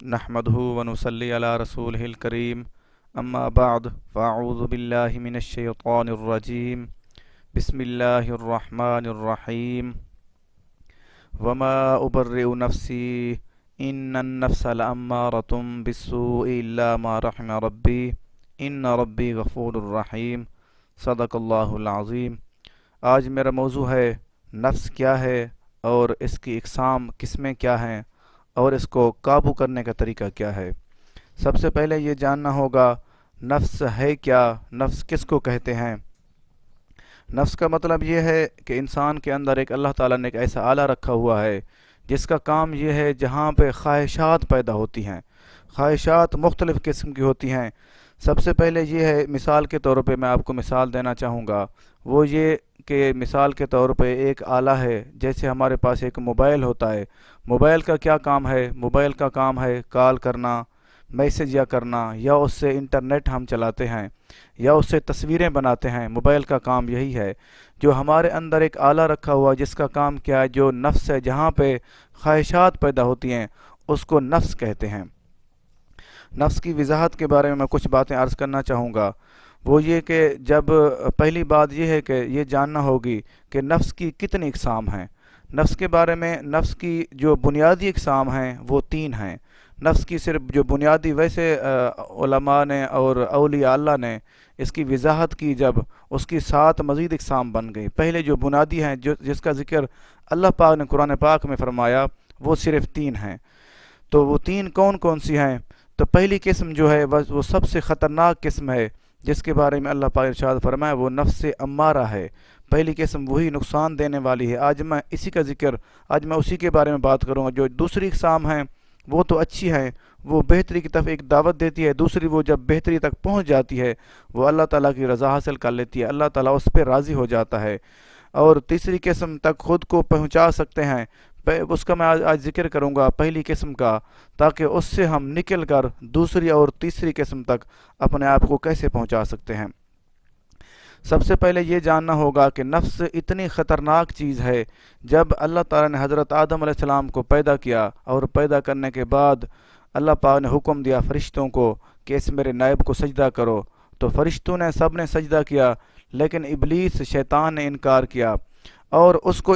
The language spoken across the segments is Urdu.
نحمده ونصلي على رسوله الكريم اما بعد فاعوذ بالله من الشيطان الرجيم بسم الله الرحمن الرحيم وما أبرئ نفسي ان النفس لأمارة بالسوء الا ما رحم ربي ان ربی غفور الرحیم صدق اللہ العظیم۔ آج میرا موضوع ہے نفس کیا ہے اور اس کی اقسام قسمیں کیا ہیں اور اس کو قابو کرنے کا طریقہ کیا ہے۔ سب سے پہلے یہ جاننا ہوگا نفس ہے کیا، نفس کس کو کہتے ہیں۔ نفس کا مطلب یہ ہے کہ انسان کے اندر ایک اللہ تعالیٰ نے ایک ایسا آلہ رکھا ہوا ہے جس کا کام یہ ہے جہاں پہ خواہشات پیدا ہوتی ہیں، خواہشات مختلف قسم کی ہوتی ہیں۔ سب سے پہلے یہ ہے، مثال کے طور پہ میں آپ کو مثال دینا چاہوں گا، وہ یہ کہ مثال کے طور پہ ایک آلہ ہے، جیسے ہمارے پاس ایک موبائل ہوتا ہے۔ موبائل کا کیا کام ہے؟ موبائل کا کام ہے کال کرنا، میسج یا کرنا، یا اس سے انٹرنیٹ ہم چلاتے ہیں یا اس سے تصویریں بناتے ہیں۔ موبائل کا کام یہی ہے۔ جو ہمارے اندر ایک آلہ رکھا ہوا جس کا کام کیا ہے، جو نفس ہے، جہاں پہ خواہشات پیدا ہوتی ہیں، اس کو نفس کہتے ہیں۔ نفس کی وضاحت کے بارے میں کچھ باتیں عرض کرنا چاہوں گا۔ وہ یہ کہ جب پہلی بات یہ ہے کہ یہ جاننا ہوگی کہ نفس کی کتنی اقسام ہیں۔ نفس کے بارے میں نفس کی جو بنیادی اقسام ہیں وہ 3 ہیں۔ نفس کی صرف جو بنیادی، ویسے علماء نے اور اولیاء اللہ نے اس کی وضاحت کی، جب اس کی 7 مزید اقسام بن گئی۔ پہلے جو بنیادی ہیں، جس کا ذکر اللہ پاک نے قرآن پاک میں فرمایا، وہ صرف 3 ہیں۔ تو وہ 3 کون کون سی ہیں؟ تو پہلی قسم جو ہے وہ سب سے خطرناک قسم ہے، جس کے بارے میں اللہ پاک ارشاد فرمایا، وہ نفس امارہ ہے۔ پہلی قسم وہی نقصان دینے والی ہے۔ آج میں اسی کے بارے میں بات کروں گا۔ جو دوسری اقسام ہیں وہ تو اچھی ہیں، وہ بہتری کی طرف ایک دعوت دیتی ہے۔ دوسری، وہ جب بہتری تک پہنچ جاتی ہے، وہ اللہ تعالیٰ کی رضا حاصل کر لیتی ہے، اللہ تعالیٰ اس پہ راضی ہو جاتا ہے، اور تیسری قسم تک خود کو پہنچا سکتے ہیں۔ اس کا میں آج ذکر کروں گا، پہلی قسم کا، تاکہ اس سے ہم نکل کر دوسری اور تیسری قسم تک اپنے آپ کو کیسے پہنچا سکتے ہیں۔ سب سے پہلے یہ جاننا ہوگا کہ نفس اتنی خطرناک چیز ہے۔ جب اللہ تعالیٰ نے حضرت آدم علیہ السلام کو پیدا کیا، اور پیدا کرنے کے بعد اللہ پاک نے حکم دیا فرشتوں کو کہ اس میرے نائب کو سجدہ کرو، تو فرشتوں نے سب نے سجدہ کیا، لیکن ابلیس شیطان نے انکار کیا۔ اور اس کو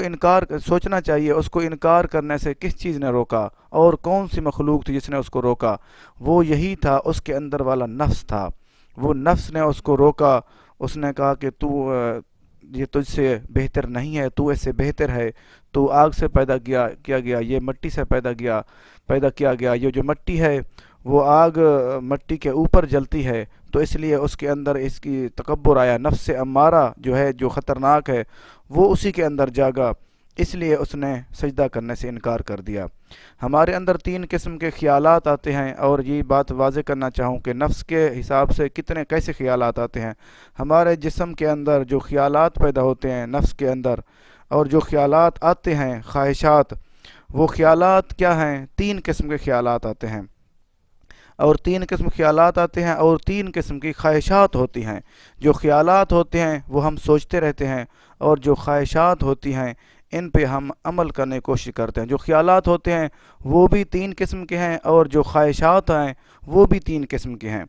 سوچنا چاہیے، اس کو انکار کرنے سے کس چیز نے روکا، اور کون سی مخلوق تھی جس نے اس کو روکا؟ وہ یہی تھا، اس کے اندر والا نفس تھا۔ وہ نفس نے اس کو روکا۔ اس نے کہا کہ یہ تجھ سے بہتر نہیں ہے، تو اس سے بہتر ہے، تو آگ سے پیدا کیا گیا، یہ مٹی سے پیدا کیا گیا۔ یہ جو مٹی ہے وہ آگ مٹی کے اوپر جلتی ہے، تو اس لیے اس کے اندر اس کی تکبر آیا۔ نفس امارہ جو ہے، جو خطرناک ہے، وہ اسی کے اندر جاگا، اس لیے اس نے سجدہ کرنے سے انکار کر دیا۔ ہمارے اندر 3 قسم کے خیالات آتے ہیں، اور یہ بات واضح کرنا چاہوں کہ نفس کے حساب سے کیسے خیالات آتے ہیں۔ ہمارے جسم کے اندر جو خیالات پیدا ہوتے ہیں نفس کے اندر، اور جو خیالات آتے ہیں خواہشات، وہ خیالات کیا ہیں؟ 3 قسم کے خیالات آتے ہیں، اور 3 قسم خیالات آتے ہیں، اور 3 قسم کی خواہشات ہوتی ہیں۔ جو خیالات ہوتے ہیں وہ ہم سوچتے رہتے ہیں، اور جو خواہشات ہوتی ہیں ان پہ ہم عمل کرنے کی کوشش کرتے ہیں۔ جو خیالات ہوتے ہیں وہ بھی 3 قسم کے ہیں، اور جو خواہشات ہیں وہ بھی 3 قسم کے ہیں۔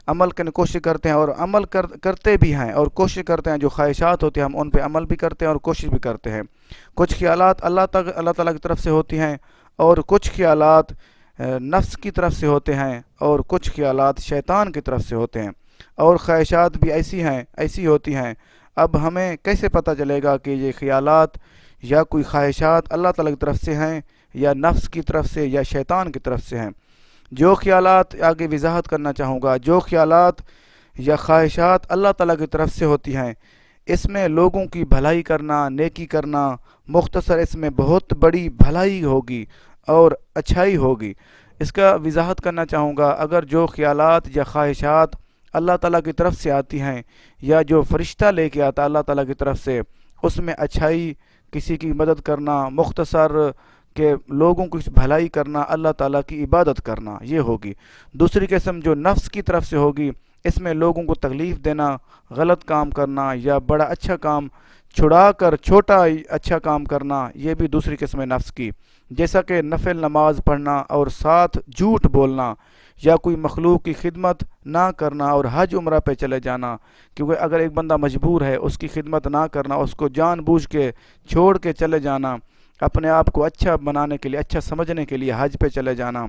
عمل کرنے کی کوشش کرتے ہیں، اور عمل کرتے بھی ہیں، اور کوشش کرتے ہیں۔ جو خواہشات ہوتی ہیں ہم ان پہ عمل بھی کرتے ہیں اور کوشش بھی کرتے ہیں۔ کچھ خیالات اللہ تعالیٰ کی طرف سے ہوتی ہیں، اور کچھ خیالات نفس کی طرف سے ہوتے ہیں، اور کچھ خیالات شیطان کی طرف سے ہوتے ہیں، اور خواہشات بھی ایسی ہوتی ہیں۔ اب ہمیں کیسے پتہ چلے گا کہ یہ خیالات یا کوئی خواہشات اللہ تعالیٰ کی طرف سے ہیں، یا نفس کی طرف سے، یا شیطان کی طرف سے ہیں؟ جو خیالات، آگے وضاحت کرنا چاہوں گا، جو خیالات یا خواہشات اللہ تعالیٰ کی طرف سے ہوتی ہیں، اس میں لوگوں کی بھلائی کرنا، نیکی کرنا، مختصر اس میں بہت بڑی بھلائی ہوگی اور اچھائی ہوگی۔ اس کا وضاحت کرنا چاہوں گا، اگر جو خیالات یا خواہشات اللہ تعالیٰ کی طرف سے آتی ہیں، یا جو فرشتہ لے کے آتا اللہ تعالیٰ کی طرف سے، اس میں اچھائی، کسی کی مدد کرنا، مختصر کہ لوگوں کی بھلائی کرنا، اللہ تعالیٰ کی عبادت کرنا، یہ ہوگی۔ دوسری قسم جو نفس کی طرف سے ہوگی، اس میں لوگوں کو تکلیف دینا، غلط کام کرنا، یا بڑا اچھا کام چھڑا کر چھوٹا اچھا کام کرنا، یہ بھی دوسری قسم ہے نفس کی۔ جیسا کہ نفل نماز پڑھنا اور ساتھ جھوٹ بولنا، یا کوئی مخلوق کی خدمت نہ کرنا اور حج عمرہ پہ چلے جانا، کیونکہ اگر ایک بندہ مجبور ہے اس کی خدمت نہ کرنا، اس کو جان بوجھ کے چھوڑ کے چلے جانا، اپنے آپ کو اچھا بنانے کے لیے، اچھا سمجھنے کے لیے حج پہ چلے جانا،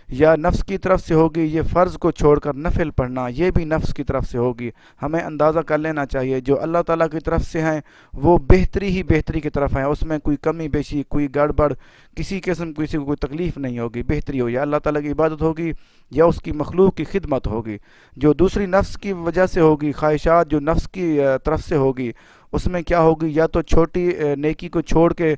یا نفس کی طرف سے ہوگی یہ فرض کو چھوڑ کر نفل پڑھنا، یہ بھی نفس کی طرف سے ہوگی۔ ہمیں اندازہ کر لینا چاہیے جو اللہ تعالیٰ کی طرف سے ہیں وہ بہتری ہی بہتری کی طرف ہیں، اس میں کوئی کمی بیشی، کوئی گڑبڑ، کسی قسم کسی کو کوئی تکلیف نہیں ہوگی، بہتری ہوگی، یا اللہ تعالیٰ کی عبادت ہوگی یا اس کی مخلوق کی خدمت ہوگی۔ جو دوسری نفس کی وجہ سے ہوگی، خواہشات جو نفس کی طرف سے ہوگی، اس میں کیا ہوگی، یا تو چھوٹی نیکی کو چھوڑ کے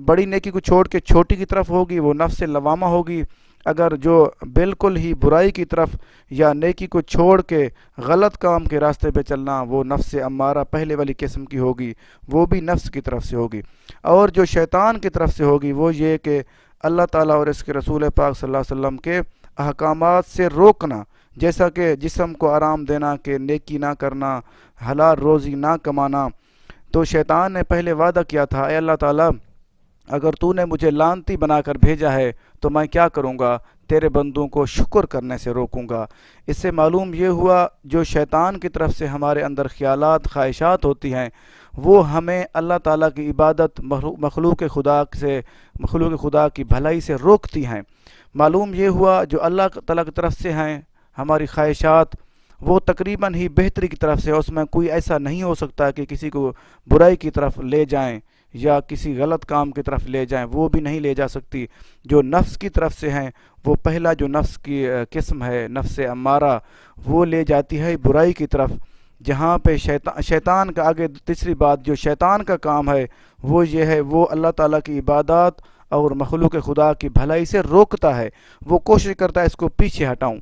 بڑی نیکی کو چھوڑ کے چھوٹی کی طرف ہوگی، وہ نفس لوامہ ہوگی۔ اگر جو بالکل ہی برائی کی طرف یا نیکی کو چھوڑ کے غلط کام کے راستے پہ چلنا، وہ نفس امارہ پہلے والی قسم کی ہوگی، وہ بھی نفس کی طرف سے ہوگی۔ اور جو شیطان کی طرف سے ہوگی وہ یہ کہ اللہ تعالیٰ اور اس کے رسول پاک صلی اللہ علیہ وسلم کے احکامات سے روکنا، جیسا کہ جسم کو آرام دینا، کہ نیکی نہ کرنا، حلال روزی نہ کمانا۔ تو شیطان نے پہلے وعدہ کیا تھا، اے اللہ تعالیٰ اگر تو نے مجھے لعنتی بنا کر بھیجا ہے تو میں کیا کروں گا، تیرے بندوں کو شکر کرنے سے روکوں گا۔ اس سے معلوم یہ ہوا جو شیطان کی طرف سے ہمارے اندر خیالات، خواہشات ہوتی ہیں، وہ ہمیں اللہ تعالیٰ کی عبادت، مخلوق خدا کی بھلائی سے روکتی ہیں۔ معلوم یہ ہوا جو اللہ تعالیٰ کی طرف سے ہیں ہماری خواہشات، وہ تقریباً ہی بہتری کی طرف سے، اس میں کوئی ایسا نہیں ہو سکتا کہ کسی کو برائی کی طرف لے جائیں یا کسی غلط کام کی طرف لے جائیں، وہ بھی نہیں لے جا سکتی۔ جو نفس کی طرف سے ہیں، وہ پہلا جو نفس کی قسم ہے، نفس امارہ، وہ لے جاتی ہے برائی کی طرف، جہاں پہ شیطان کا آگے تیسری بات جو شیطان کا کام ہے وہ یہ ہے، وہ اللہ تعالیٰ کی عبادات اور مخلوق خدا کی بھلائی سے روکتا ہے، وہ کوشش کرتا ہے اس کو پیچھے ہٹاؤں۔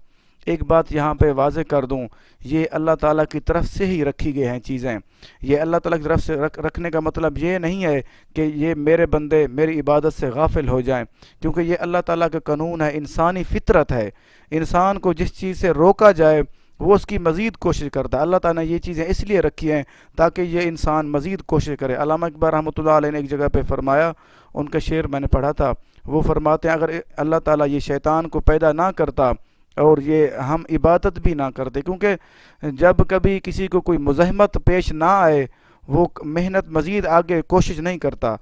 ایک بات یہاں پہ واضح کر دوں، یہ اللہ تعالیٰ کی طرف سے ہی رکھی گئی ہیں چیزیں۔ یہ اللہ تعالیٰ کی طرف سے رکھنے کا مطلب یہ نہیں ہے کہ یہ میرے بندے میری عبادت سے غافل ہو جائیں، کیونکہ یہ اللہ تعالیٰ کا قانون ہے، انسانی فطرت ہے۔ انسان کو جس چیز سے روکا جائے وہ اس کی مزید کوشش کرتا ہے۔ اللہ تعالیٰ نے یہ چیزیں اس لیے رکھی ہیں تاکہ یہ انسان مزید کوشش کرے۔ علامہ اقبال رحمۃ اللہ علیہ نے ایک جگہ پہ فرمایا، ان کا شعر میں نے پڑھا تھا، وہ فرماتے ہیں اگر اللہ تعالیٰ یہ شیطان کو پیدا نہ کرتا اور یہ ہم عبادت بھی نہ کرتے، کیونکہ جب کبھی کسی کو کوئی مزاحمت پیش نہ آئے وہ محنت مزید آگے کوشش نہیں کرتا۔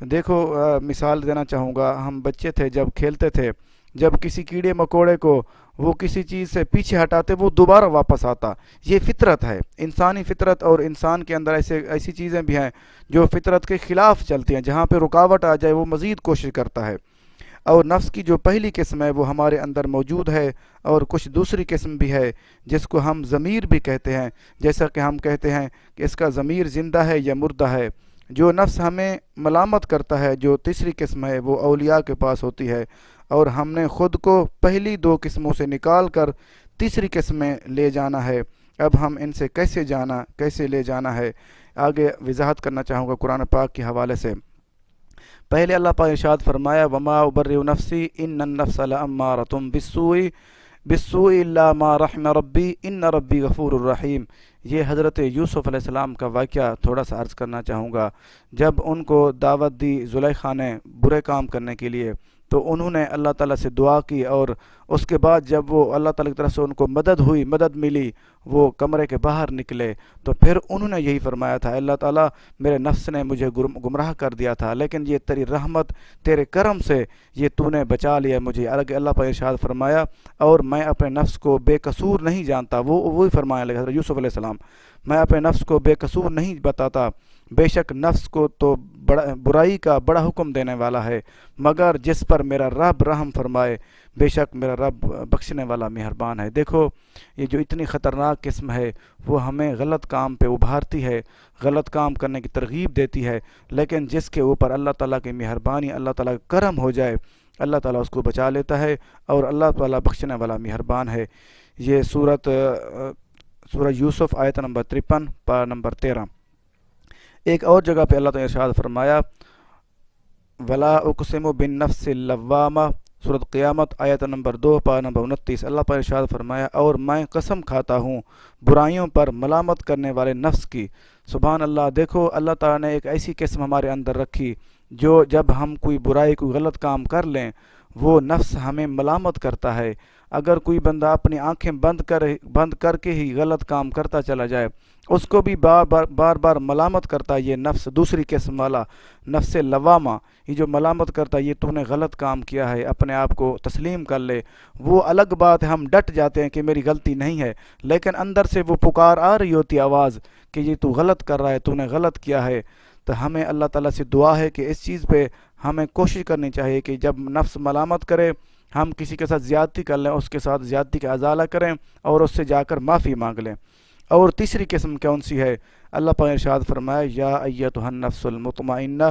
دیکھو مثال دینا چاہوں گا، ہم بچے تھے جب کھیلتے تھے، جب کسی کیڑے مکوڑے کو وہ کسی چیز سے پیچھے ہٹاتے وہ دوبارہ واپس آتا۔ یہ فطرت ہے، انسانی فطرت، اور انسان کے اندر ایسی چیزیں بھی ہیں جو فطرت کے خلاف چلتی ہیں، جہاں پہ رکاوٹ آ جائے وہ مزید کوشش کرتا ہے۔ اور نفس کی جو پہلی قسم ہے وہ ہمارے اندر موجود ہے، اور کچھ دوسری قسم بھی ہے جس کو ہم ضمیر بھی کہتے ہیں، جیسا کہ ہم کہتے ہیں کہ اس کا ضمیر زندہ ہے یا مردہ ہے۔ جو نفس ہمیں ملامت کرتا ہے، جو تیسری قسم ہے، وہ اولیاء کے پاس ہوتی ہے، اور ہم نے خود کو پہلی دو قسموں سے نکال کر تیسری قسم میں لے جانا ہے۔ اب ہم ان سے کیسے لے جانا ہے، آگے وضاحت کرنا چاہوں گا قرآن پاک کے حوالے سے۔ پہلے اللہ پاک ارشاد فرمایا، وما ابرئ نفسی ان النفس لامارۃ بالسوء الا ما رحم ربی ان ربی غفور الرحیم۔ یہ حضرت یوسف علیہ السلام کا واقعہ تھوڑا سا عرض کرنا چاہوں گا۔ جب ان کو دعوت دی زلیخا نے برے کام کرنے کے لیے، تو انہوں نے اللہ تعالیٰ سے دعا کی، اور اس کے بعد جب وہ اللہ تعالیٰ کی طرف سے ان کو مدد ملی، وہ کمرے کے باہر نکلے، تو پھر انہوں نے یہی فرمایا تھا، اللہ تعالیٰ میرے نفس نے مجھے گمراہ کر دیا تھا، لیکن یہ تیری رحمت، تیرے کرم سے یہ تو نے بچا لیا مجھے۔ اللہ پر ارشاد فرمایا، اور میں اپنے نفس کو بے قصور نہیں جانتا، وہی فرمایا لگا حضرت یوسف علیہ السلام، میں اپنے نفس کو بے قصور نہیں بتاتا، بے شک نفس کو تو برائی کا بڑا حکم دینے والا ہے، مگر جس پر میرا رب رحم فرمائے، بے شک میرا رب بخشنے والا مہربان ہے۔ دیکھو یہ جو اتنی خطرناک قسم ہے وہ ہمیں غلط کام پہ ابھارتی ہے، غلط کام کرنے کی ترغیب دیتی ہے، لیکن جس کے اوپر اللہ تعالیٰ کی مہربانی، اللہ تعالیٰ کا کرم ہو جائے، اللہ تعالیٰ اس کو بچا لیتا ہے، اور اللہ تعالیٰ بخشنے والا مہربان ہے۔ یہ سورہ یوسف آیت نمبر 53 پارہ نمبر 13۔ ایک اور جگہ پہ اللہ تعالیٰ نے ارشاد فرمایا، ولا اقسم بالنفس اللوامہ، سورۃ قیامت آیت نمبر 2 پارہ نمبر 29۔ اللہ پر ارشاد فرمایا، اور میں قسم کھاتا ہوں برائیوں پر ملامت کرنے والے نفس کی۔ سبحان اللہ، دیکھو اللہ تعالیٰ نے ایک ایسی قسم ہمارے اندر رکھی جو جب ہم کوئی برائی کوئی غلط کام کر لیں وہ نفس ہمیں ملامت کرتا ہے۔ اگر کوئی بندہ اپنی آنکھیں بند کر کے ہی غلط کام کرتا چلا جائے اس کو بھی بار بار ملامت کرتا ہے یہ نفس، دوسری قسم والا نفس لوامہ، یہ جو ملامت کرتا ہے یہ تو نے غلط کام کیا ہے، اپنے آپ کو تسلیم کر لے۔ وہ الگ بات ہے ہم ڈٹ جاتے ہیں کہ میری غلطی نہیں ہے، لیکن اندر سے وہ پکار آ رہی ہوتی آواز کہ یہ تو غلط کر رہا ہے، تو نے غلط کیا ہے۔ تو ہمیں اللہ تعالیٰ سے دعا ہے کہ اس چیز پہ ہمیں کوشش کرنی چاہیے کہ جب نفس ملامت کرے ہم کسی کے ساتھ زیادتی کر لیں، اس کے ساتھ زیادتی کا ازالہ کریں اور اس سے جا کر معافی مانگ لیں۔ اور تیسری قسم کون سی ہے؟ اللہ پاک نے ارشاد فرمایا یا ایتھا النفس المطمئنہ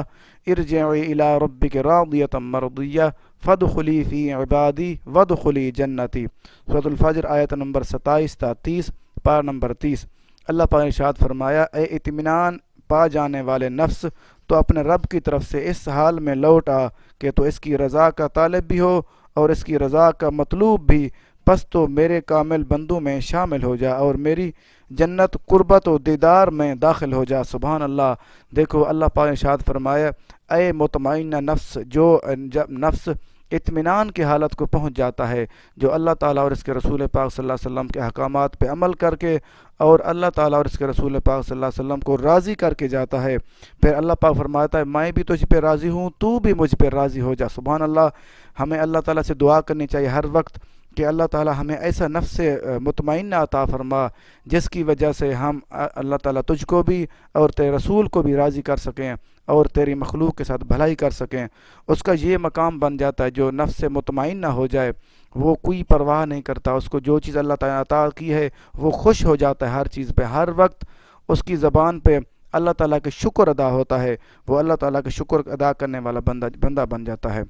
ارجعی الی ربک راضیۃ مرضیہ فادخلی فی عبادی وادخلی جنتی، سورۃ الفجر آیت نمبر 27 تا 30، پارہ نمبر 30۔ اللہ پاک نے ارشاد فرمایا اے اطمینان پا جانے والے نفس، تو اپنے رب کی طرف سے اس حال میں لوٹ آ کہ تو اس کی رضا کا طالب بھی ہو اور اس کی رضا کا مطلوب بھی، پس تو میرے کامل بندوں میں شامل ہو جا اور میری جنت قربت و دیدار میں داخل ہو جا۔ سبحان اللہ۔ دیکھو اللہ پاک نے ارشاد فرمایا اے مطمئنہ نفس، جب نفس اطمینان کی حالت کو پہنچ جاتا ہے، جو اللہ تعالیٰ اور اس کے رسول پاک صلی اللہ علیہ وسلم کے احکامات پہ عمل کر کے اور اللہ تعالیٰ اور اس کے رسول پاک صلی اللہ علیہ وسلم کو راضی کر کے جاتا ہے، پھر اللہ پاک فرماتا ہے میں بھی تجھ پہ راضی ہوں، تو بھی مجھ پہ راضی ہو جا۔ سبحان اللہ۔ ہمیں اللہ تعالیٰ سے دعا کرنی چاہیے ہر وقت کہ اللہ تعالیٰ ہمیں ایسا نفس مطمئنہ عطا فرما جس کی وجہ سے ہم اللہ تعالیٰ تجھ کو بھی اور تیرے رسول کو بھی راضی کر سکیں اور تیری مخلوق کے ساتھ بھلائی کر سکیں۔ اس کا یہ مقام بن جاتا ہے جو نفس مطمئنہ ہو جائے، وہ کوئی پرواہ نہیں کرتا، اس کو جو چیز اللہ تعالیٰ نے عطا کی ہے وہ خوش ہو جاتا ہے ہر چیز پہ، ہر وقت اس کی زبان پہ اللہ تعالیٰ کے شکر ادا ہوتا ہے، وہ اللہ تعالیٰ کے شکر ادا کرنے والا بندہ بن جاتا ہے۔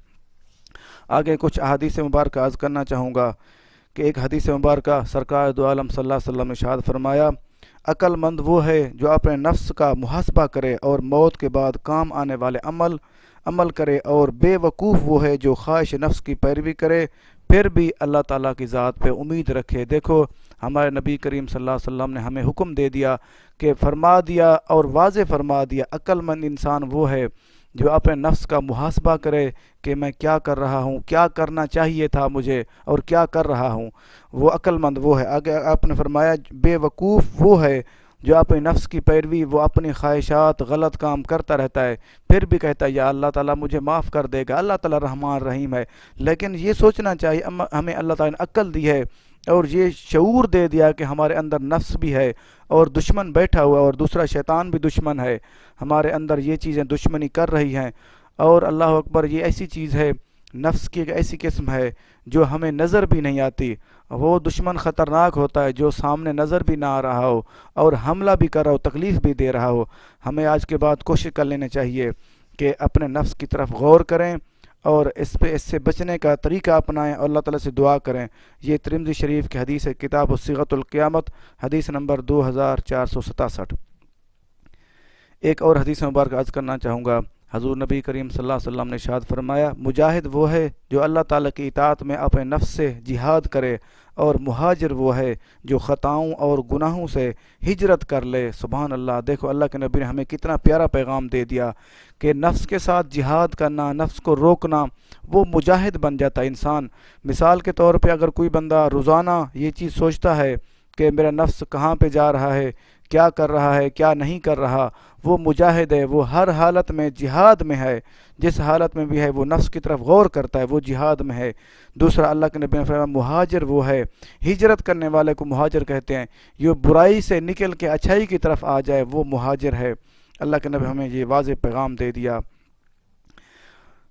آگے کچھ احادیث مبارکہ عرض کرنا چاہوں گا کہ ایک حدیث مبارکہ سرکار دو عالم صلی اللہ علیہ وسلم نے ارشاد فرمایا عقل مند وہ ہے جو اپنے نفس کا محاسبہ کرے اور موت کے بعد کام آنے والے عمل کرے، اور بے وقوف وہ ہے جو خواہش نفس کی پیروی کرے پھر بھی اللہ تعالیٰ کی ذات پہ امید رکھے۔ دیکھو ہمارے نبی کریم صلی اللہ علیہ وسلم نے ہمیں حکم دے دیا کہ فرما دیا اور واضح فرما دیا عقل مند انسان وہ ہے جو اپنے نفس کا محاسبہ کرے کہ میں کیا کر رہا ہوں، کیا کرنا چاہیے تھا مجھے اور کیا کر رہا ہوں، وہ عقل مند وہ ہے۔ آگے آپ نے فرمایا بے وقوف وہ ہے جو اپنے نفس کی پیروی، وہ اپنی خواہشات غلط کام کرتا رہتا ہے پھر بھی کہتا ہے یا اللہ تعالیٰ مجھے معاف کر دے گا، اللہ تعالیٰ رحمان رحیم ہے۔ لیکن یہ سوچنا چاہیے ہمیں اللہ تعالیٰ نے عقل دی ہے اور یہ شعور دے دیا کہ ہمارے اندر نفس بھی ہے اور دشمن بیٹھا ہوا ہے اور دوسرا شیطان بھی دشمن ہے، ہمارے اندر یہ چیزیں دشمنی کر رہی ہیں، اور اللہ اکبر یہ ایسی چیز ہے، نفس کی ایک ایسی قسم ہے جو ہمیں نظر بھی نہیں آتی، وہ دشمن خطرناک ہوتا ہے جو سامنے نظر بھی نہ آ رہا ہو اور حملہ بھی کر رہا ہو، تکلیف بھی دے رہا ہو۔ ہمیں آج کے بعد کوشش کر لینا چاہیے کہ اپنے نفس کی طرف غور کریں اور اس سے بچنے کا طریقہ اپنائیں اور اللہ تعالیٰ سے دعا کریں۔ یہ ترمذی شریف کی حدیث ہے، کتاب صیغۃ القیامت، حدیث نمبر 2467۔ ایک اور حدیث مبارک عرض کرنا چاہوں گا، حضور نبی کریم صلی اللہ علیہ وسلم نے ارشاد فرمایا مجاہد وہ ہے جو اللہ تعالیٰ کی اطاعت میں اپنے نفس سے جہاد کرے، اور مہاجر وہ ہے جو خطاؤں اور گناہوں سے ہجرت کر لے۔ سبحان اللہ۔ دیکھو اللہ کے نبی نے ہمیں کتنا پیارا پیغام دے دیا کہ نفس کے ساتھ جہاد کرنا، نفس کو روکنا، وہ مجاہد بن جاتا ہے انسان۔ مثال کے طور پہ اگر کوئی بندہ روزانہ یہ چیز سوچتا ہے کہ میرا نفس کہاں پہ جا رہا ہے، کیا کر رہا ہے، کیا نہیں کر رہا، وہ مجاہد ہے، وہ ہر حالت میں جہاد میں ہے، جس حالت میں بھی ہے وہ نفس کی طرف غور کرتا ہے، وہ جہاد میں ہے۔ دوسرا اللہ کے نبی نے فرمایا مہاجر وہ ہے، ہجرت کرنے والے کو مہاجر کہتے ہیں، یہ برائی سے نکل کے اچھائی کی طرف آ جائے وہ مہاجر ہے۔ اللہ کے نبی ہمیں یہ واضح پیغام دے دیا۔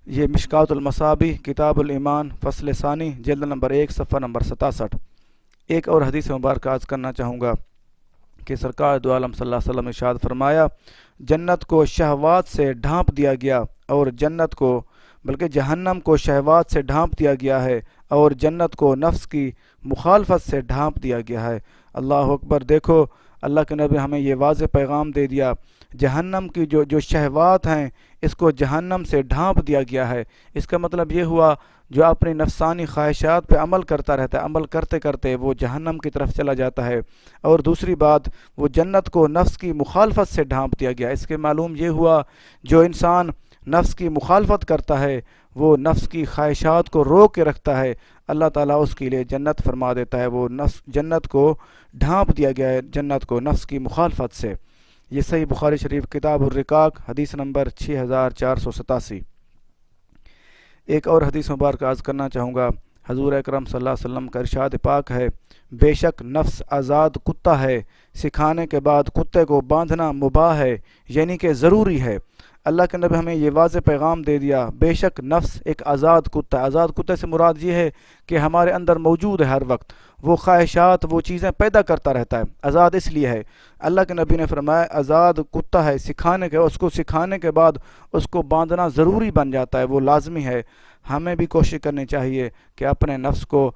یہ مشکات المصابیح، کتاب الایمان، فصل ثانی، جلد نمبر 1، صفحہ نمبر 67۔ ایک اور حدیث مبارکہ عرض کرنا چاہوں گا کہ سرکار دو عالم صلی اللہ علیہ وسلم نے ارشاد فرمایا جنت کو شہوات سے ڈھانپ دیا گیا اور جنت کو بلکہ جہنم کو شہوات سے ڈھانپ دیا گیا ہے اور جنت کو نفس کی مخالفت سے ڈھانپ دیا گیا ہے۔ اللہ اکبر۔ دیکھو اللہ کے نبی ہمیں یہ واضح پیغام دے دیا، جہنم کی جو شہوات ہیں اس کو جہنم سے ڈھانپ دیا گیا ہے۔ اس کا مطلب یہ ہوا جو اپنی نفسانی خواہشات پہ عمل کرتا رہتا ہے، عمل کرتے کرتے وہ جہنم کی طرف چلا جاتا ہے۔ اور دوسری بات، وہ جنت کو نفس کی مخالفت سے ڈھانپ دیا گیا۔ اس کے معلوم یہ ہوا جو انسان نفس کی مخالفت کرتا ہے، وہ نفس کی خواہشات کو روک کے رکھتا ہے، اللہ تعالیٰ اس کے لیے جنت فرما دیتا ہے۔ وہ نفس جنت کو ڈھانپ دیا گیا ہے، جنت کو نفس کی مخالفت سے۔ یہ صحیح بخاری شریف کتاب الرقاق حدیث نمبر 6487۔ ایک اور حدیث مبارک عرض کرنا چاہوں گا، حضور اکرم صلی اللہ علیہ وسلم کا ارشاد پاک ہے، بے شک نفس آزاد کتا ہے، سکھانے کے بعد کتے کو باندھنا مباح ہے، یعنی کہ ضروری ہے۔ اللہ کے نبی ہمیں یہ واضح پیغام دے دیا، بے شک نفس ایک آزاد کتا ہے۔ آزاد کتے سے مراد یہ ہے کہ ہمارے اندر موجود ہے، ہر وقت وہ خواہشات، وہ چیزیں پیدا کرتا رہتا ہے۔ آزاد اس لیے ہے، اللہ کے نبی نے فرمایا آزاد کتا ہے، سکھانے کے اس کو سکھانے کے بعد اس کو باندھنا ضروری بن جاتا ہے، وہ لازمی ہے۔ ہمیں بھی کوشش کرنی چاہیے کہ اپنے نفس کو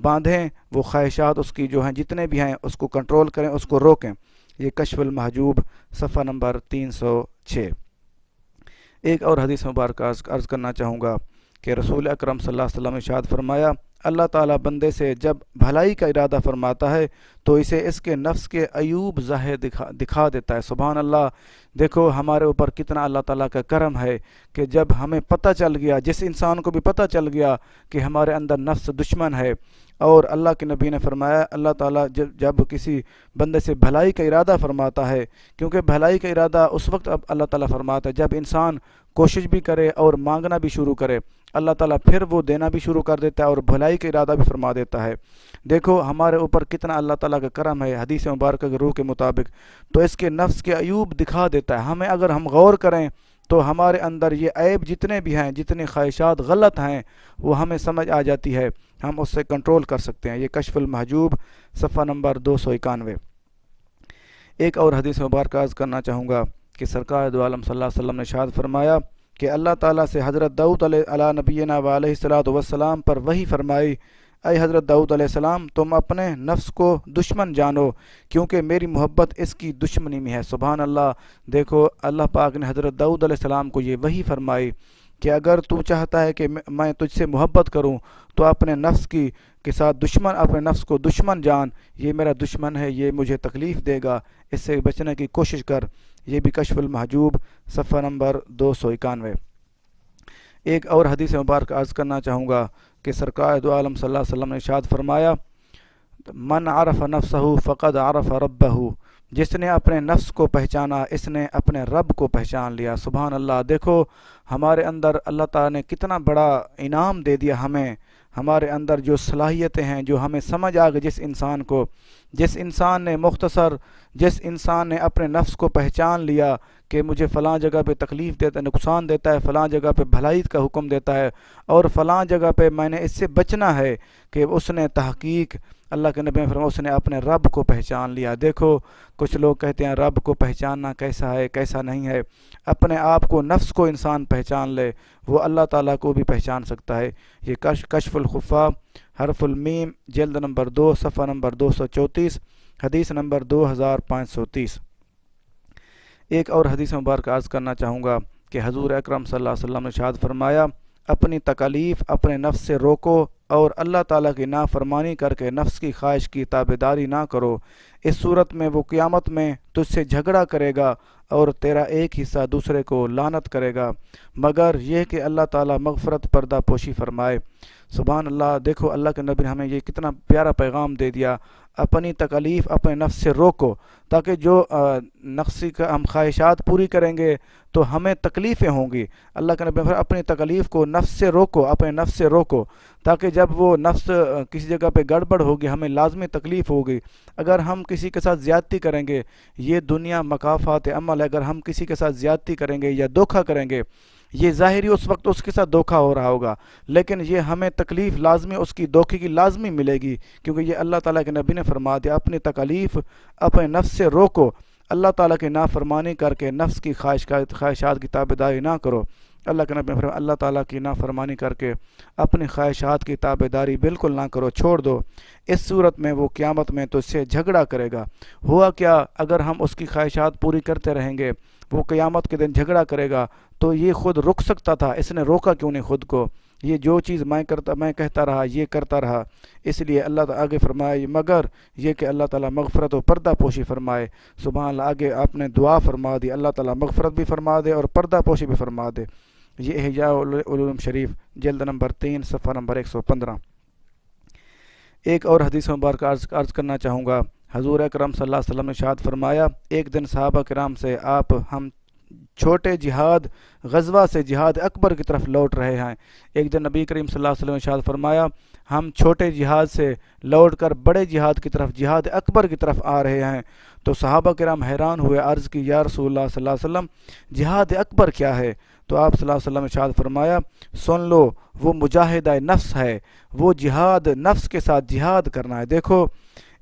باندھیں، وہ خواہشات اس کی جو ہیں جتنے بھی ہیں اس کو کنٹرول کریں، اس کو روکیں۔ یہ کشف المحجوب صفحہ نمبر 306۔ ایک اور حدیث مبارک عرض کرنا چاہوں گا کہ رسول اکرم صلی اللہ علیہ وسلم نے ارشاد فرمایا، اللہ تعالیٰ بندے سے جب بھلائی کا ارادہ فرماتا ہے تو اسے اس کے نفس کے عیوب ظاہر دکھا دیتا ہے۔ سبحان اللہ، دیکھو ہمارے اوپر کتنا اللہ تعالیٰ کا کرم ہے کہ جب ہمیں پتہ چل گیا، جس انسان کو بھی پتہ چل گیا کہ ہمارے اندر نفس دشمن ہے، اور اللہ کے نبی نے فرمایا اللہ تعالیٰ جب کسی بندے سے بھلائی کا ارادہ فرماتا ہے، کیونکہ بھلائی کا ارادہ اس وقت اب اللہ تعالیٰ فرماتا ہے جب انسان کوشش بھی کرے اور مانگنا بھی شروع کرے، اللہ تعالیٰ پھر وہ دینا بھی شروع کر دیتا ہے اور بھلائی کا ارادہ بھی فرما دیتا ہے۔ دیکھو ہمارے اوپر کتنا اللہ تعالیٰ کا کرم ہے، حدیث مبارکہ کے روح کے مطابق تو اس کے نفس کے عیوب دکھا دیتا ہے ہمیں۔ اگر ہم غور کریں تو ہمارے اندر یہ عیب جتنے بھی ہیں، جتنی خواہشات غلط ہیں، وہ ہمیں سمجھ آ جاتی ہے، ہم اس سے کنٹرول کر سکتے ہیں۔ یہ کشف المحجوب صفحہ نمبر 291۔ ایک اور حدیث مبارکہ عرض کرنا چاہوں گا کہ سرکار دو عالم صلی اللہ علیہ وسلم نے ارشاد فرمایا کہ اللہ تعالیٰ سے حضرت داؤد علیہ نبینا و علیہ الصلوۃ والسلام پر وحی فرمائی، اے حضرت داؤد علیہ السلام تم اپنے نفس کو دشمن جانو کیونکہ میری محبت اس کی دشمنی میں ہے۔ سبحان اللہ، دیکھو اللہ پاک نے حضرت داؤد علیہ السلام کو یہ وحی فرمائی کہ اگر تو چاہتا ہے کہ میں تجھ سے محبت کروں تو اپنے نفس کے ساتھ اپنے نفس کو دشمن جان، یہ میرا دشمن ہے، یہ مجھے تکلیف دے گا، اس سے بچنے کی کوشش کر۔ یہ بھی کشف المحجوب صفحہ نمبر 291۔ ایک اور حدیث مبارک عرض کرنا چاہوں گا کہ سرکار دو عالم صلی اللہ علیہ وسلم نے ارشاد فرمایا، من عرف نفسہ فقد عرف ربہ، جس نے اپنے نفس کو پہچانا اس نے اپنے رب کو پہچان لیا۔ سبحان اللہ، دیکھو ہمارے اندر اللہ تعالیٰ نے کتنا بڑا انعام دے دیا ہمیں، ہمارے اندر جو صلاحیتیں ہیں، جو ہمیں سمجھ آ گئی، جس انسان نے اپنے نفس کو پہچان لیا کہ مجھے فلاں جگہ پہ تکلیف دیتا ہے، نقصان دیتا ہے، فلاں جگہ پہ بھلائی کا حکم دیتا ہے، اور فلاں جگہ پہ میں نے اس سے بچنا ہے، کہ اس نے تحقیق اللہ کے نبی نے فرمایا اس نے اپنے رب کو پہچان لیا۔ دیکھو کچھ لوگ کہتے ہیں رب کو پہچاننا کیسا ہے، کیسا نہیں ہے۔ اپنے آپ کو، نفس کو انسان پہچان لے، وہ اللہ تعالیٰ کو بھی پہچان سکتا ہے۔ یہ کشف الخفا حرف المیم جلد نمبر 2 صفحہ نمبر 234، حدیث نمبر 2530۔ ایک اور حدیث مبارک عرض کرنا چاہوں گا کہ حضور اکرم صلی اللہ علیہ وسلم نے ارشاد فرمایا، اپنی تکالیف اپنے نفس سے روکو اور اللہ تعالیٰ کی نافرمانی کر کے نفس کی خواہش کی تابعداری نہ کرو، اس صورت میں وہ قیامت میں تجھ سے جھگڑا کرے گا اور تیرا ایک حصہ دوسرے کو لعنت کرے گا، مگر یہ کہ اللہ تعالیٰ مغفرت پردہ پوشی فرمائے۔ سبحان اللہ، دیکھو اللہ کے نبی نے ہمیں یہ کتنا پیارا پیغام دے دیا، اپنی تکالیف اپنے نفس سے روکو، تاکہ جو نفسی کا ہم خواہشات پوری کریں گے تو ہمیں تکلیفیں ہوں گی۔ اللہ کے نبی نے اپنی تکالیف کو نفس سے روکو، اپنے نفس سے روکو، تاکہ جب وہ نفس کسی جگہ پہ گڑبڑ ہوگی ہمیں لازمی تکلیف ہوگی۔ اگر ہم کسی کے ساتھ زیادتی کریں گے، یہ دنیا مکافات عمل ہے، اگر ہم کسی کے ساتھ زیادتی کریں گے یا دھوکہ کریں گے، یہ ظاہری اس وقت اس کے ساتھ دھوکہ ہو رہا ہوگا، لیکن یہ ہمیں تکلیف لازمی اس کی دھوکے کی لازمی ملے گی، کیونکہ یہ اللہ تعالیٰ کے نبی نے فرما دیا اپنی تکالیف اپنے نفس سے روکو، اللہ تعالیٰ کی نافرمانی کر کے نفس کی خواہشات کی تابعداری نہ کرو۔ اللہ کے نبی نے فرمایا اللہ تعالیٰ کی نافرمانی کر کے اپنی خواہشات کی تابعداری بالکل نہ کرو، چھوڑ دو، اس صورت میں وہ قیامت میں تو اس سے جھگڑا کرے گا۔ ہوا کیا، اگر ہم اس کی خواہشات پوری کرتے رہیں گے وہ قیامت کے دن جھگڑا کرے گا، تو یہ خود رک سکتا تھا، اس نے روکا کیوں نہیں خود کو؟ یہ جو چیز میں کہتا رہا یہ کرتا رہا، اس لیے اللہ تعالیٰ آگے فرمائے مگر یہ کہ اللہ تعالیٰ مغفرت و پردہ پوشی فرمائے۔ سبحان اللہ، آگے آپ نے دعا فرما دی، اللہ تعالیٰ مغفرت بھی فرما دے اور پردہ پوشی بھی فرما دے۔ یہ احیاء العلوم شریف جلد نمبر 3 صفحہ نمبر 115۔ ایک اور حدیث مبارک عرض کرنا چاہوں گا۔ حضور اکرم صلی اللہ علیہ وسلم نے ارشاد فرمایا، ایک دن صحابہ کرام سے ہم چھوٹے جہاد غزوہ سے جہاد اکبر کی طرف لوٹ رہے ہیں۔ ایک دن نبی کریم صلی اللہ علیہ وسلم نے ارشاد فرمایا، ہم چھوٹے جہاد سے لوٹ کر بڑے جہاد کی طرف جہاد اکبر کی طرف آ رہے ہیں۔ تو صحابہ کرام حیران ہوئے، عرض کی یا رسول اللہ صلی اللہ علیہ وسلم جہاد اکبر کیا ہے؟ تو آپ صلی اللہ علیہ وسلم نے ارشاد فرمایا، سن لو، وہ مجاہدہ نفس ہے، وہ جہاد نفس کے ساتھ جہاد کرنا ہے۔ دیکھو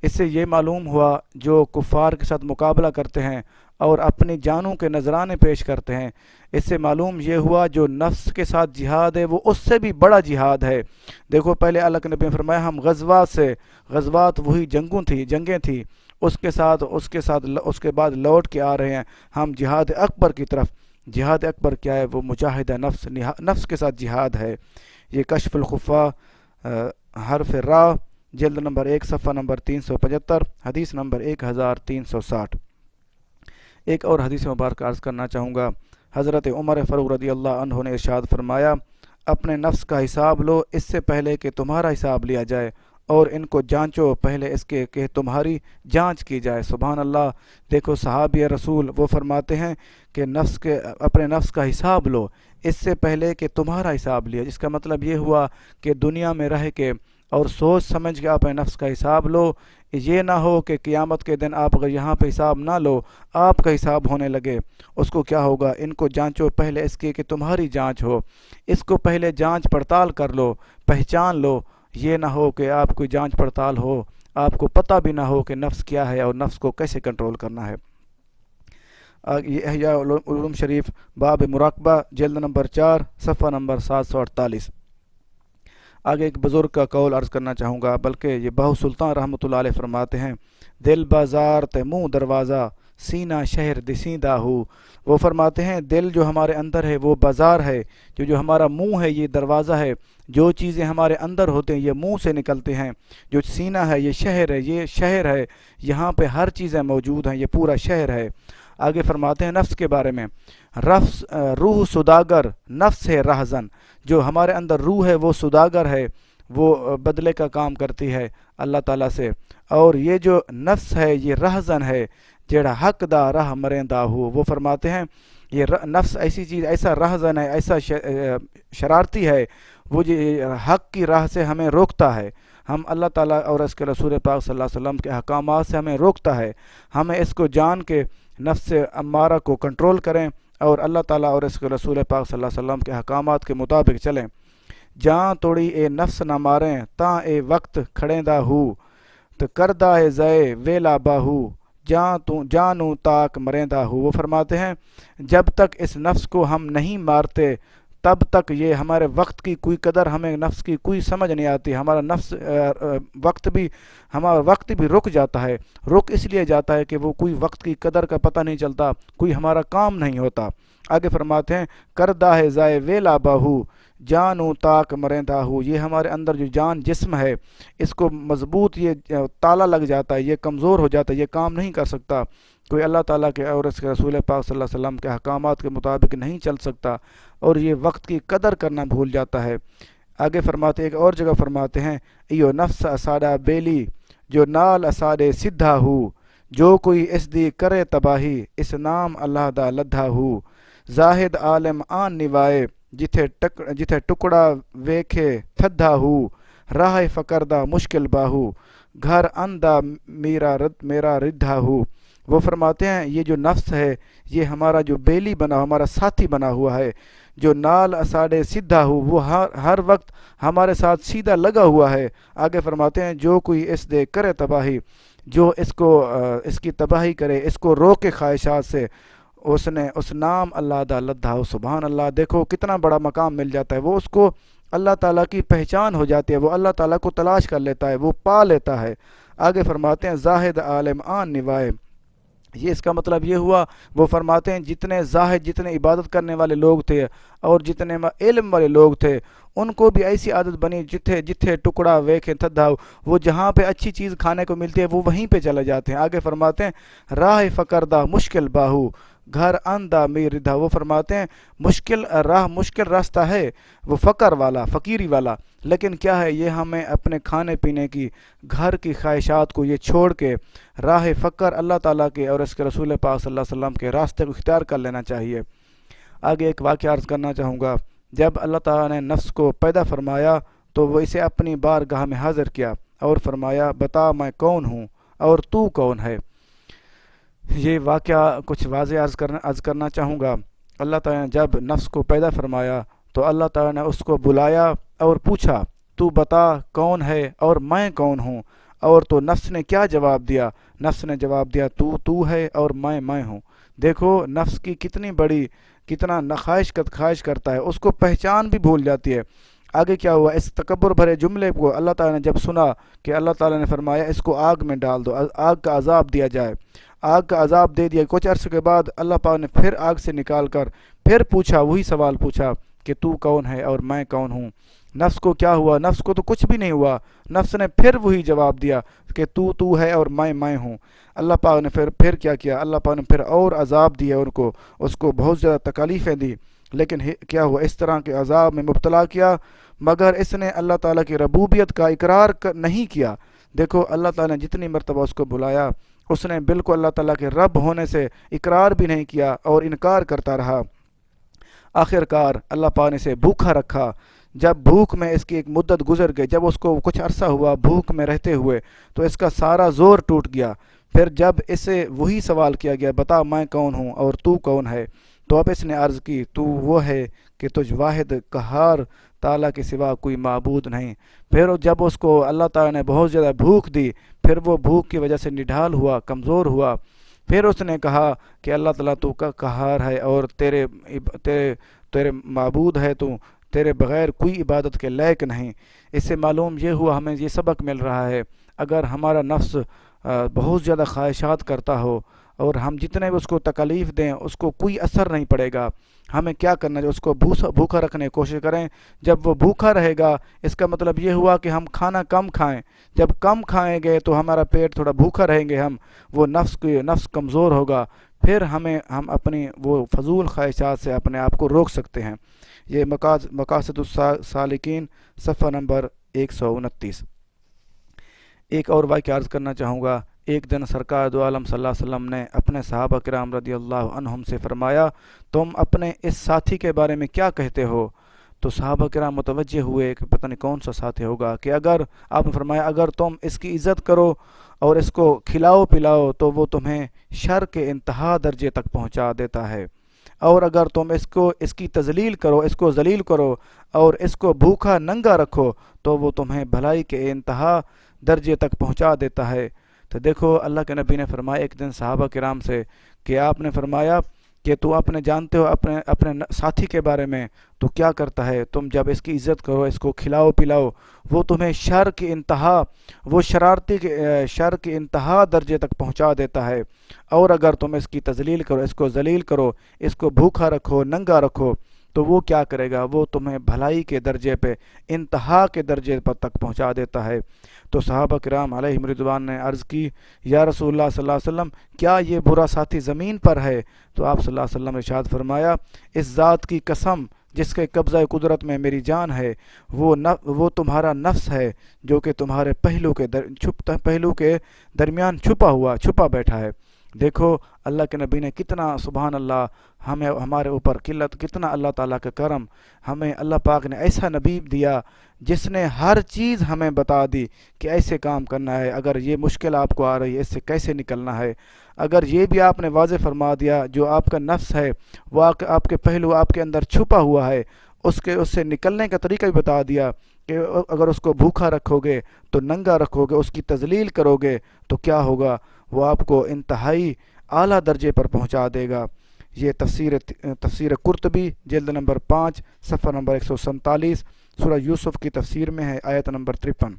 اس سے یہ معلوم ہوا جو کفار کے ساتھ مقابلہ کرتے ہیں اور اپنی جانوں کے نذرانے پیش کرتے ہیں، اس سے معلوم یہ ہوا جو نفس کے ساتھ جہاد ہے وہ اس سے بھی بڑا جہاد ہے۔ دیکھو پہلے اللہ کے نبی نے فرمایا ہم غزوات وہی جنگیں تھیں، اس کے بعد لوٹ کے آ رہے ہیں ہم جہاد اکبر کی طرف۔ جہاد اکبر کیا ہے؟ وہ مجاہدہ نفس کے ساتھ جہاد ہے۔ یہ کشف الخفا حرف را جلد نمبر 1 صفحہ نمبر 375، حدیث نمبر 1360۔ ایک اور حدیث مبارک عرض کرنا چاہوں گا۔ حضرت عمر فاروق رضی اللہ عنہ نے ارشاد فرمایا، اپنے نفس کا حساب لو اس سے پہلے کہ تمہارا حساب لیا جائے، اور ان کو جانچو پہلے اس کے کہ تمہاری جانچ کی جائے۔ سبحان اللہ، دیکھو صحابی رسول وہ فرماتے ہیں کہ اپنے نفس کا حساب لو اس سے پہلے کہ تمہارا حساب لیا، جس کا مطلب یہ ہوا کہ دنیا میں رہ کے اور سوچ سمجھ کے اپنے نفس کا حساب لو۔ یہ نہ ہو کہ قیامت کے دن آپ اگر یہاں پہ حساب نہ لو، آپ کا حساب ہونے لگے، اس کو کیا ہوگا؟ ان کو جانچو پہلے اس کی کہ تمہاری جانچ ہو، اس کو پہلے جانچ پڑتال کر لو، پہچان لو۔ یہ نہ ہو کہ آپ کو جانچ پڑتال ہو، آپ کو پتہ بھی نہ ہو کہ نفس کیا ہے اور نفس کو کیسے کنٹرول کرنا ہے۔ یہ احیاء العلوم شریف باب مراقبہ جلد نمبر 4 صفحہ نمبر 748۔ آگے ایک بزرگ کا قول عرض کرنا چاہوں گا، بلکہ یہ بہو سلطان رحمۃ اللہ علیہ فرماتے ہیں، دل بازار تے منہ دروازہ، سینہ شہر دسیندہ ہو۔ وہ فرماتے ہیں دل جو ہمارے اندر ہے وہ بازار ہے، جو ہمارا منہ ہے یہ دروازہ ہے، جو چیزیں ہمارے اندر ہوتے ہیں یہ منہ سے نکلتے ہیں، جو سینہ ہے یہ شہر ہے، یہاں پہ ہر چیزیں موجود ہیں، یہ پورا شہر ہے۔ آگے فرماتے ہیں نفس کے بارے میں، روح سوداگر، نفس ہے رہزن۔ جو ہمارے اندر روح ہے وہ سوداگر ہے، وہ بدلے کا کام کرتی ہے اللہ تعالیٰ سے، اور یہ جو نفس ہے یہ رہزن ہے جیڑا حق دا راہ مریندا ہو۔ وہ فرماتے ہیں یہ نفس ایسی چیز، ایسا رہزن ہے، ایسا شرارتی ہے، وہ حق کی راہ سے ہمیں روکتا ہے، ہم اللہ تعالیٰ اور اس کے رسول پاک صلی اللہ علیہ وسلم کے احکامات سے ہمیں روکتا ہے۔ ہمیں اس کو جان کے نفس امارہ کو کنٹرول کریں اور اللہ تعالیٰ اور اس کے رسول پاک صلی اللہ علیہ وسلم کے احکامات کے مطابق چلیں۔ جاں توڑی اے نفس نہ ماریں تاں اے وقت کھڑیندا ہو، تو کردہ اے زئے ویلا باہو، جانوں تاک مریندا ہو۔ وہ فرماتے ہیں جب تک اس نفس کو ہم نہیں مارتے تب تک یہ ہمارے وقت کی کوئی قدر، ہمیں نفس کی کوئی سمجھ نہیں آتی، ہمارا وقت بھی رک جاتا ہے۔ رک اس لیے جاتا ہے کہ وہ کوئی وقت کی قدر کا پتہ نہیں چلتا، کوئی ہمارا کام نہیں ہوتا۔ آگے فرماتے ہیں کردہ ہے زائے ویلا باہو، جانوں تاک مریندا ہو۔ یہ ہمارے اندر جو جان جسم ہے اس کو مضبوط یہ تالا لگ جاتا ہے، یہ کمزور ہو جاتا ہے، یہ کام نہیں کر سکتا، کوئی اللہ تعالیٰ کے اور اس کے رسول پاک صلی اللہ علیہ وسلم کے احکامات کے مطابق نہیں چل سکتا، اور یہ وقت کی قدر کرنا بھول جاتا ہے۔ آگے فرماتے ایک اور جگہ فرماتے ہیں ایو نفس اساڈا بیلی جو نال اساڈے سدھا ہو، جو کوئی اس دی کرے تباہی اس نام اللہ دا لدھا ہو۔ زاہد عالم آن نوائے جتھے ٹکڑا ویکھے تھدھا ہو، راہ فقر دا مشکل باہو، گھر اندہ میرا ردھا ہو۔ وہ فرماتے ہیں یہ جو نفس ہے یہ ہمارا جو بیلی ہمارا ساتھی بنا ہوا ہے، جو نال اساڑے سیدھا ہو، وہ ہر وقت ہمارے ساتھ سیدھا لگا ہوا ہے۔ آگے فرماتے ہیں جو کوئی اس دے کرے تباہی، جو اس کی تباہی کرے، اس کو روکے خواہشات سے، اس نام اللہ دا لدھا ہو۔ سبحان اللہ، دیکھو کتنا بڑا مقام مل جاتا ہے، وہ اس کو اللہ تعالیٰ کی پہچان ہو جاتی ہے، وہ اللہ تعالیٰ کو تلاش کر لیتا ہے، وہ پا لیتا ہے۔ آگے فرماتے ہیں زاہد عالم آن نوائے، یہ اس کا مطلب یہ ہوا، وہ فرماتے ہیں جتنے زاہد، جتنے عبادت کرنے والے لوگ تھے اور جتنے علم والے لوگ تھے، ان کو بھی ایسی عادت بنی جتھے جتھے ٹکڑا ویکھیں تھدھا، وہ جہاں پہ اچھی چیز کھانے کو ملتی ہے وہ وہیں پہ چلے جاتے ہیں۔ آگے فرماتے ہیں راہ فقردہ مشکل باہو گھر اندھا میر ردھا، وہ فرماتے ہیں مشکل راہ، مشکل راستہ ہے وہ فقر والا، فقیری والا، لیکن کیا ہے یہ ہمیں اپنے کھانے پینے کی، گھر کی خواہشات کو یہ چھوڑ کے راہ فقر اللہ تعالیٰ کے اور اس کے رسول پاک صلی اللہ علیہ وسلم کے راستے کو اختیار کر لینا چاہیے۔ آگے ایک واقعہ عرض کرنا چاہوں گا۔ جب اللہ تعالیٰ نے نفس کو پیدا فرمایا تو وہ اسے اپنی بارگاہ میں حاضر کیا اور فرمایا بتا میں کون ہوں اور تو کون ہے۔ یہ واقعہ کچھ واضح عرض کرنا چاہوں گا۔ اللہ تعالیٰ نے جب نفس کو پیدا فرمایا تو اللہ تعالیٰ نے اس کو بلایا اور پوچھا تو بتا کون ہے اور میں کون ہوں، اور تو نفس نے کیا جواب دیا؟ نفس نے جواب دیا تو ہے اور میں ہوں۔ دیکھو نفس کی کتنی بڑی، کتنا خواہش کرتا ہے، اس کو پہچان بھی بھول جاتی ہے۔ آگے کیا ہوا؟ اس تکبر بھرے جملے کو اللہ تعالیٰ نے جب سنا کہ اللہ تعالیٰ نے فرمایا اس کو آگ میں ڈال دو، آگ کا عذاب دیا جائے، آگ کا عذاب دے دیا۔ کچھ عرصے کے بعد اللہ پاک نے پھر آگ سے نکال کر پھر پوچھا، وہی سوال پوچھا کہ تو کون ہے اور میں کون ہوں۔ نفس کو کیا ہوا؟ نفس کو تو کچھ بھی نہیں ہوا، نفس نے پھر وہی جواب دیا کہ تو ہے اور میں ہوں۔ اللہ پاک نے پھر کیا کیا؟ اللہ پاک نے پھر اور عذاب دیا ان کو، اس کو بہت زیادہ تکالیفیں دی، لیکن کیا ہوا؟ اس طرح کے عذاب میں مبتلا کیا، مگر اس نے اللہ تعالیٰ کی ربوبیت کا اقرار نہیں کیا۔ دیکھو اللہ تعالیٰ نے جتنی مرتبہ اس کو بلایا، اس نے بالکل اللہ تعالیٰ کے رب ہونے سے اقرار بھی نہیں کیا اور انکار کرتا رہا۔ آخر کار اللہ پاک نے اسے بھوکا رکھا۔ جب بھوک میں اس کی ایک مدت گزر گئی، جب اس کو کچھ عرصہ ہوا بھوک میں رہتے ہوئے، تو اس کا سارا زور ٹوٹ گیا۔ پھر جب اسے وہی سوال کیا گیا بتا میں کون ہوں اور تو کون ہے، تو اب اس نے عرض کی تو وہ ہے کہ تجھ واحد قہار تعالیٰ کے سوا کوئی معبود نہیں۔ پھر جب اس کو اللہ تعالیٰ نے بہت زیادہ بھوک دی، پھر وہ بھوک کی وجہ سے نڈھال ہوا، کمزور ہوا۔ پھر اس نے کہا کہ اللہ تعالیٰ تو کا قہار ہے اور تیرے معبود ہے، تو تیرے بغیر کوئی عبادت کے لائق نہیں۔ اس سے معلوم یہ ہوا، ہمیں یہ سبق مل رہا ہے، اگر ہمارا نفس بہت زیادہ خواہشات کرتا ہو اور ہم جتنے بھی اس کو تکلیف دیں اس کو کوئی اثر نہیں پڑے گا، ہمیں کیا کرنا ہے؟ اس کو بھوکا رکھنے کی کوشش کریں۔ جب وہ بھوکا رہے گا اس کا مطلب یہ ہوا کہ ہم کھانا کم کھائیں، جب کم کھائیں گے تو ہمارا پیٹ تھوڑا بھوکا رہیں گے، وہ نفس کمزور ہوگا، پھر ہم اپنی وہ فضول خواہشات سے اپنے آپ کو روک سکتے ہیں۔ یہ مقاصد السالکین صفحہ نمبر 129۔ ایک اور واقعہ عرض کرنا چاہوں گا۔ ایک دن سرکار دو عالم صلی اللہ علیہ وسلم نے اپنے صحابہ کرام رضی اللہ عنہم سے فرمایا تم اپنے اس ساتھی کے بارے میں کیا کہتے ہو؟ تو صحابہ کرام متوجہ ہوئے کہ پتہ نہیں کون سا ساتھی ہوگا، کہ اگر آپ نے فرمایا اگر تم اس کی عزت کرو اور اس کو کھلاؤ پلاؤ تو وہ تمہیں شر کے انتہا درجے تک پہنچا دیتا ہے، اور اگر تم اس کی تذلیل کرو، اس کو ذلیل کرو اور اس کو بھوکا ننگا رکھو تو وہ تمہیں بھلائی کے انتہا درجے تک پہنچا دیتا ہے۔ تو دیکھو اللہ کے نبی نے فرمایا ایک دن صحابہ کرام سے کہ آپ نے فرمایا کہ تو اپنے جانتے ہو اپنے ساتھی کے بارے میں تو کیا کرتا ہے، تم جب اس کی عزت کرو، اس کو کھلاؤ پلاؤ، وہ تمہیں شر کی انتہا، وہ شرارتی کے شر کی انتہا درجے تک پہنچا دیتا ہے، اور اگر تم اس کی تذلیل کرو، اس کو ذلیل کرو، اس کو بھوکا رکھو، ننگا رکھو، تو وہ کیا کرے گا؟ وہ تمہیں بھلائی کے درجے پہ، انتہا کے درجے پر تک پہنچا دیتا ہے۔ تو صحابہ کرام علیہم رضوان نے عرض کی یا رسول اللہ صلی اللہ علیہ وسلم کیا یہ برا ساتھی زمین پر ہے؟ تو آپ صلی اللہ علیہ وسلم نے ارشاد فرمایا اس ذات کی قسم جس کے قبضہ قدرت میں میری جان ہے، وہ تمہارا نفس ہے جو کہ تمہارے پہلو کے درمیان چھپا بیٹھا ہے۔ دیکھو اللہ کے نبی نے کتنا سبحان اللہ ہمارے اوپر کتنا اللہ تعالیٰ کا کرم، ہمیں اللہ پاک نے ایسا نبی دیا جس نے ہر چیز ہمیں بتا دی کہ ایسے کام کرنا ہے، اگر یہ مشکل آپ کو آ رہی ہے اس سے کیسے نکلنا ہے، اگر یہ بھی آپ نے واضح فرما دیا جو آپ کا نفس ہے وہ آپ کے پہلو آپ کے اندر چھپا ہوا ہے، اس سے نکلنے کا طریقہ بھی بتا دیا کہ اگر اس کو بھوکا رکھو گے تو ننگا رکھو گے، اس کی تذلیل کرو گے تو کیا ہوگا؟ وہ آپ کو انتہائی اعلیٰ درجے پر پہنچا دے گا۔ یہ تفسیر قرطبی جلد نمبر 5 صفحہ نمبر 147 سورہ یوسف کی تفسیر میں ہے، آیت نمبر 53۔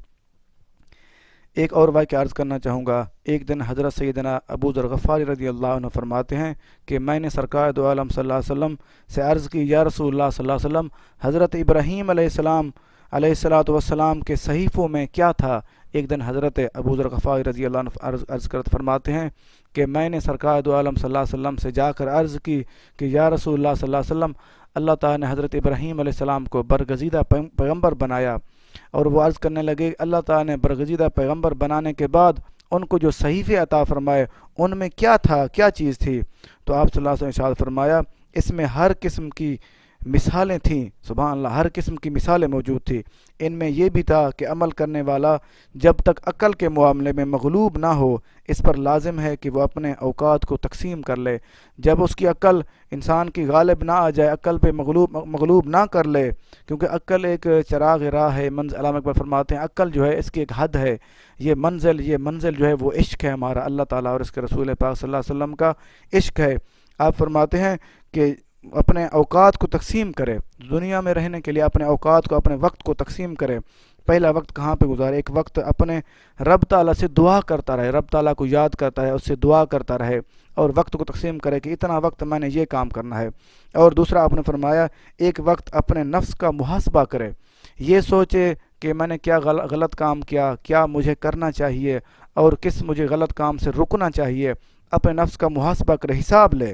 ایک اور واقعہ عرض کرنا چاہوں گا۔ ایک دن حضرت سیدنا ابو ذر غفاری رضی اللہ عنہ فرماتے ہیں کہ میں نے سرکار دو عالم صلی اللہ علیہ وسلم سے عرض کی، یا رسول اللہ صلی اللہ علیہ وسلم، حضرت ابراہیم علیہ السلام علیہ الصلاۃ والسلام کے صحیفوں میں کیا تھا؟ ایک دن حضرت ابو ذر غفاری رضی اللہ عنہ عرض کرتے فرماتے ہیں کہ میں نے سرکار دو عالم صلی اللہ علیہ وسلم سے جا کر عرض کی کہ یا رسول اللہ صلی اللہ علیہ وسلم، اللہ تعالیٰ نے حضرت ابراہیم علیہ السلام کو برگزیدہ پیغمبر بنایا، اور وہ عرض کرنے لگے اللہ تعالیٰ نے برگزیدہ پیغمبر بنانے کے بعد ان کو جو صحیفے عطا فرمائے ان میں کیا تھا، کیا چیز تھی؟ تو آپ صلی اللہ علیہ وسلم ارشاد فرمایا اس میں ہر قسم کی مثالیں تھیں، سبحان اللہ، ہر قسم کی مثالیں موجود تھیں۔ ان میں یہ بھی تھا کہ عمل کرنے والا جب تک عقل کے معاملے میں مغلوب نہ ہو، اس پر لازم ہے کہ وہ اپنے اوقات کو تقسیم کر لے۔ جب اس کی عقل انسان کی غالب نہ آ جائے، عقل پہ مغلوب نہ کر لے، کیونکہ عقل ایک چراغ راہ ہے، علامہ اقبال فرماتے ہیں عقل جو ہے اس کی ایک حد ہے، یہ منزل جو ہے وہ عشق ہے ہمارا، اللہ تعالیٰ اور اس کے رسول پاک صلی اللہ علیہ وسلم کا عشق ہے۔ آپ فرماتے ہیں کہ اپنے اوقات کو تقسیم کرے، دنیا میں رہنے کے لیے اپنے اوقات کو، اپنے وقت کو تقسیم کرے۔ پہلا وقت کہاں پہ گزارے؟ ایک وقت اپنے رب تعالیٰ سے دعا کرتا رہے، رب تعالیٰ کو یاد کرتا رہے، اس سے دعا کرتا رہے، اور وقت کو تقسیم کرے کہ اتنا وقت میں نے یہ کام کرنا ہے۔ اور دوسرا آپ نے فرمایا ایک وقت اپنے نفس کا محاسبہ کرے، یہ سوچے کہ میں نے کیا غلط کام کیا، کیا مجھے کرنا چاہیے اور کس مجھے غلط کام سے رکنا چاہیے، اپنے نفس کا محاسبہ کرے، حساب لے۔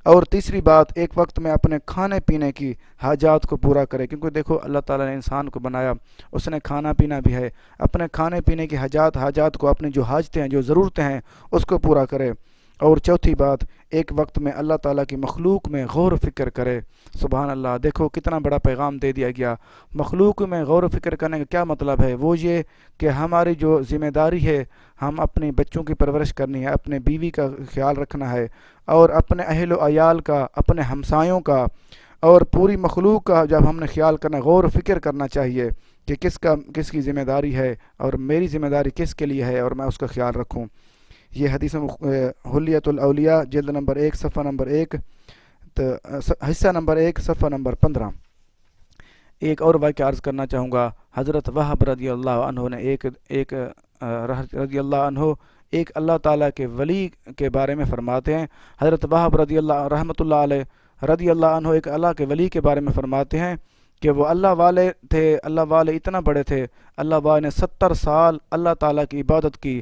اور تیسری بات، ایک وقت میں اپنے کھانے پینے کی حاجات کو پورا کرے، کیونکہ دیکھو اللہ تعالیٰ نے انسان کو بنایا، اس نے کھانا پینا بھی ہے، اپنے کھانے پینے کی حاجات کو، اپنی جو حاجتیں ہیں، جو ضرورتیں ہیں، اس کو پورا کرے۔ اور چوتھی بات، ایک وقت میں اللہ تعالیٰ کی مخلوق میں غور و فکر کرے۔ سبحان اللہ، دیکھو کتنا بڑا پیغام دے دیا گیا۔ مخلوق میں غور و فکر کرنے کا کیا مطلب ہے؟ وہ یہ کہ ہماری جو ذمہ داری ہے، ہم اپنے بچوں کی پرورش کرنی ہے، اپنے بیوی کا خیال رکھنا ہے، اور اپنے اہل و عیال کا، اپنے ہمسایوں کا، اور پوری مخلوق کا جب ہم نے خیال کرنا، غور و فکر کرنا چاہیے کہ کس کی ذمہ داری ہے اور میری ذمہ داری کس کے لیے ہے، اور میں اس کا خیال رکھوں۔ یہ حدیث حلیۃ الاولیاء جلد نمبر 1 صفحہ نمبر 1 حصہ نمبر 1 صفحہ نمبر 15۔ ایک اور واقعہ عرض کرنا چاہوں گا۔ حضرت وہب رضی اللہ عنہ نے ایک اللہ تعالیٰ کے ولی کے بارے میں فرماتے ہیں، حضرت وہب رضی اللہ رحمۃ اللہ علیہ رضی اللہ عنہ ایک اللہ کے ولی کے بارے میں فرماتے ہیں کہ وہ اللہ والے تھے، اللہ والے اتنا بڑے تھے، اللہ والے نے 70 سال اللہ تعالیٰ کی عبادت کی،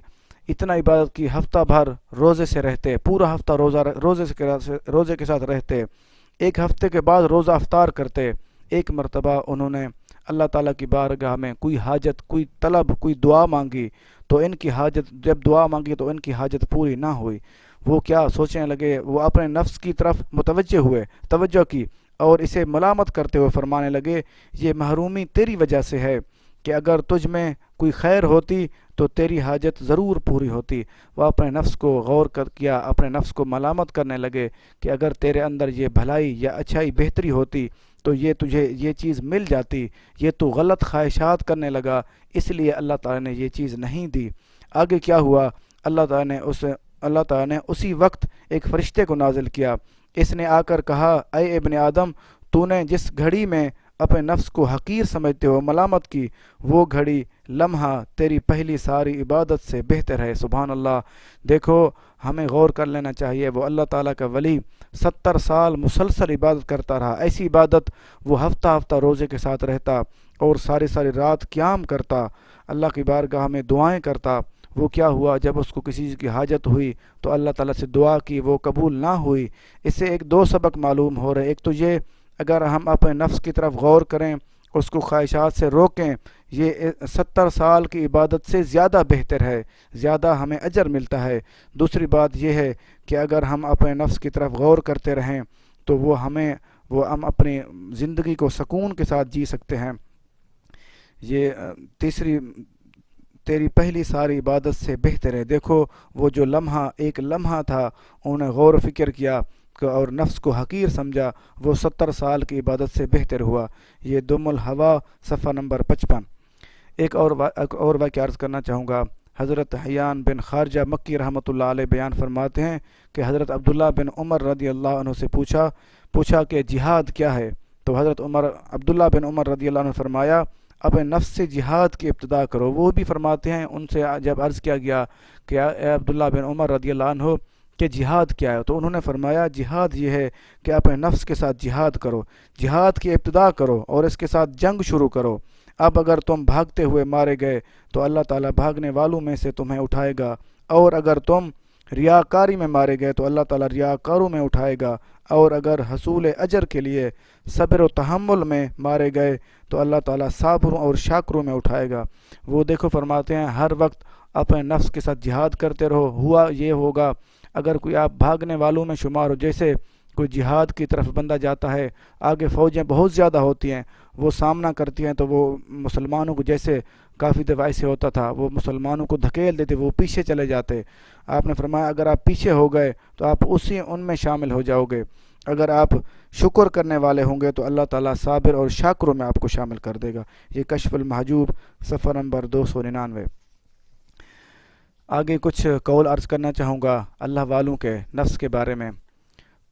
اتنا عبادت کی، ہفتہ بھر روزے سے رہتے، پورا ہفتہ روزے کے ساتھ رہتے، ایک ہفتے کے بعد روزہ افطار کرتے۔ ایک مرتبہ انہوں نے اللہ تعالیٰ کی بارگاہ میں کوئی حاجت، کوئی طلب، کوئی دعا مانگی، تو ان کی حاجت، جب دعا مانگی تو ان کی حاجت پوری نہ ہوئی۔ وہ کیا سوچنے لگے، وہ اپنے نفس کی طرف توجہ کی، اور اسے ملامت کرتے ہوئے فرمانے لگے یہ محرومی تیری وجہ سے ہے، کہ اگر تجھ میں کوئی خیر ہوتی تو تیری حاجت ضرور پوری ہوتی۔ وہ اپنے نفس کو غور کیا، اپنے نفس کو ملامت کرنے لگے کہ اگر تیرے اندر یہ بھلائی یا اچھائی، بہتری ہوتی تو یہ تجھے یہ چیز مل جاتی، یہ تو غلط خواہشات کرنے لگا، اس لیے اللہ تعالیٰ نے یہ چیز نہیں دی۔ آگے کیا ہوا؟ اللہ تعالیٰ نے اسی وقت ایک فرشتے کو نازل کیا، اس نے آ کر کہا اے ابن آدم، تو نے جس گھڑی میں اپنے نفس کو حقیر سمجھتے ہو ملامت کی، وہ گھڑی، لمحہ تیری پہلی ساری عبادت سے بہتر ہے۔ سبحان اللہ، دیکھو ہمیں غور کر لینا چاہیے۔ وہ اللہ تعالیٰ کا ولی 70 سال مسلسل عبادت کرتا رہا، ایسی عبادت وہ ہفتہ روزے کے ساتھ رہتا، اور ساری رات قیام کرتا، اللہ کی بارگاہ میں دعائیں کرتا۔ وہ کیا ہوا؟ جب اس کو کسی چیز کی حاجت ہوئی تو اللہ تعالیٰ سے دعا کی، وہ قبول نہ ہوئی۔ اس سے ایک دو سبق معلوم ہو رہے، ایک تو یہ اگر ہم اپنے نفس کی طرف غور کریں، اس کو خواہشات سے روکیں، یہ 70 سال کی عبادت سے زیادہ بہتر ہے، زیادہ ہمیں اجر ملتا ہے۔ دوسری بات یہ ہے کہ اگر ہم اپنے نفس کی طرف غور کرتے رہیں تو ہم اپنی زندگی کو سکون کے ساتھ جی سکتے ہیں۔ یہ تیسری، تیری پہلی ساری عبادت سے بہتر ہے۔ دیکھو وہ جو ایک لمحہ تھا، انہوں نے غور و فکر کیا اور نفس کو حقیر سمجھا، وہ 70 سال کی عبادت سے بہتر ہوا۔ یہ دم الہوا صفحہ نمبر 55۔ ایک اور واقعہ عرض کرنا چاہوں گا۔ حضرت حیان بن خارجہ مکی رحمۃ اللہ علیہ بیان فرماتے ہیں کہ حضرت عبداللہ بن عمر رضی اللہ عنہ سے پوچھا کہ جہاد کیا ہے؟ تو حضرت عبداللہ بن عمر رضی اللہ عنہ نے فرمایا اپنے نفس سے جہاد کی ابتدا کرو۔ وہ بھی فرماتے ہیں، ان سے جب عرض کیا گیا کہ اے عبداللہ بن عمر رضی اللہ عنہ کہ جہاد کیا ہے، تو انہوں نے فرمایا جہاد یہ ہے کہ اپنے نفس کے ساتھ جہاد کرو، جہاد کی ابتدا کرو اور اس کے ساتھ جنگ شروع کرو۔ اب اگر تم بھاگتے ہوئے مارے گئے تو اللہ تعالیٰ بھاگنے والوں میں سے تمہیں اٹھائے گا، اور اگر تم ریاکاری میں مارے گئے تو اللہ تعالیٰ ریاکاروں میں اٹھائے گا، اور اگر حصول اجر کے لیے صبر و تحمل میں مارے گئے تو اللہ تعالیٰ صابروں اور شاکروں میں اٹھائے گا۔ وہ دیکھو فرماتے ہیں ہر وقت اپنے نفس کے ساتھ جہاد کرتے رہو۔ ہوا یہ ہوگا اگر کوئی آپ بھاگنے والوں میں شمار ہو، جیسے کوئی جہاد کی طرف بندہ جاتا ہے، آگے فوجیں بہت زیادہ ہوتی ہیں، وہ سامنا کرتی ہیں، تو وہ مسلمانوں کو، جیسے کافی دفعہ سے ہوتا تھا، وہ مسلمانوں کو دھکیل دیتے، وہ پیچھے چلے جاتے۔ آپ نے فرمایا اگر آپ پیچھے ہو گئے تو آپ ان میں شامل ہو جاؤ گے، اگر آپ شکر کرنے والے ہوں گے تو اللہ تعالیٰ صابر اور شاکروں میں آپ کو شامل کر دے گا۔ یہ کشف المحجوب صفحہ نمبر 299۔ آگے کچھ قول عرض کرنا چاہوں گا اللہ والوں کے نفس کے بارے میں۔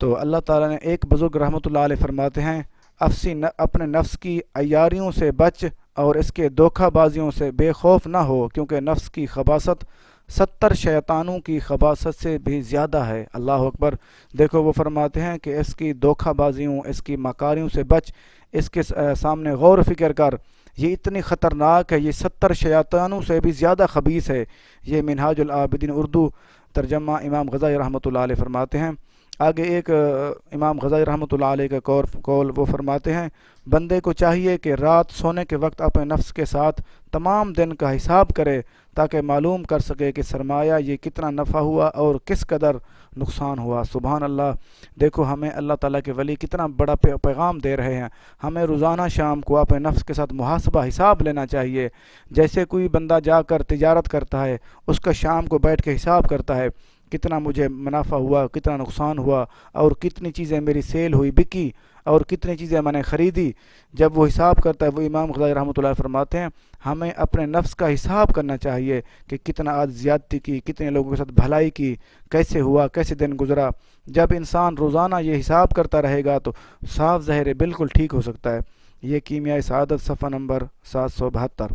تو اللہ تعالیٰ نے ایک بزرگ رحمۃ اللہ علیہ فرماتے ہیں، اپنے نفس کی عیاریوں سے بچ اور اس کے دھوکہ بازیوں سے بے خوف نہ ہو، کیونکہ نفس کی خباثت 70 شیطانوں کی خباثت سے بھی زیادہ ہے۔ اللہ اکبر۔ دیکھو وہ فرماتے ہیں کہ اس کی دھوکہ بازیوں، اس کی مکاریوں سے بچ، اس کے سامنے غور و فکر کر، یہ اتنی خطرناک ہے، یہ 70 شیطانوں سے بھی زیادہ خبیث ہے۔ یہ منہاج العابدین اردو ترجمہ امام غزالی رحمۃ اللہ علیہ فرماتے ہیں۔ آگے ایک امام غزالی رحمۃ اللہ علیہ کا قول وہ فرماتے ہیں، بندے کو چاہیے کہ رات سونے کے وقت اپنے نفس کے ساتھ تمام دن کا حساب کرے، تاکہ معلوم کر سکے کہ سرمایہ یہ کتنا نفع ہوا اور کس قدر نقصان ہوا۔ سبحان اللہ۔ دیکھو ہمیں اللہ تعالیٰ کے ولی کتنا بڑا پیغام دے رہے ہیں۔ ہمیں روزانہ شام کو اپنے نفس کے ساتھ محاسبہ حساب لینا چاہیے۔ جیسے کوئی بندہ جا کر تجارت کرتا ہے، اس کا شام کو بیٹھ کے حساب کرتا ہے، کتنا مجھے منافع ہوا، کتنا نقصان ہوا، اور کتنی چیزیں میری سیل ہوئی، بکی، اور کتنی چیزیں میں نے خریدی۔ جب وہ حساب کرتا ہے، وہ امام غزالی رحمۃ اللہ فرماتے ہیں ہمیں اپنے نفس کا حساب کرنا چاہیے کہ کتنا آج زیادتی کی، کتنے لوگوں کے ساتھ بھلائی کی، کیسے ہوا، کیسے دن گزرا۔ جب انسان روزانہ یہ حساب کرتا رہے گا تو صاف ظاہر ہے بالکل ٹھیک ہو سکتا ہے۔ یہ کیمیائے سعادت صفحہ نمبر 772۔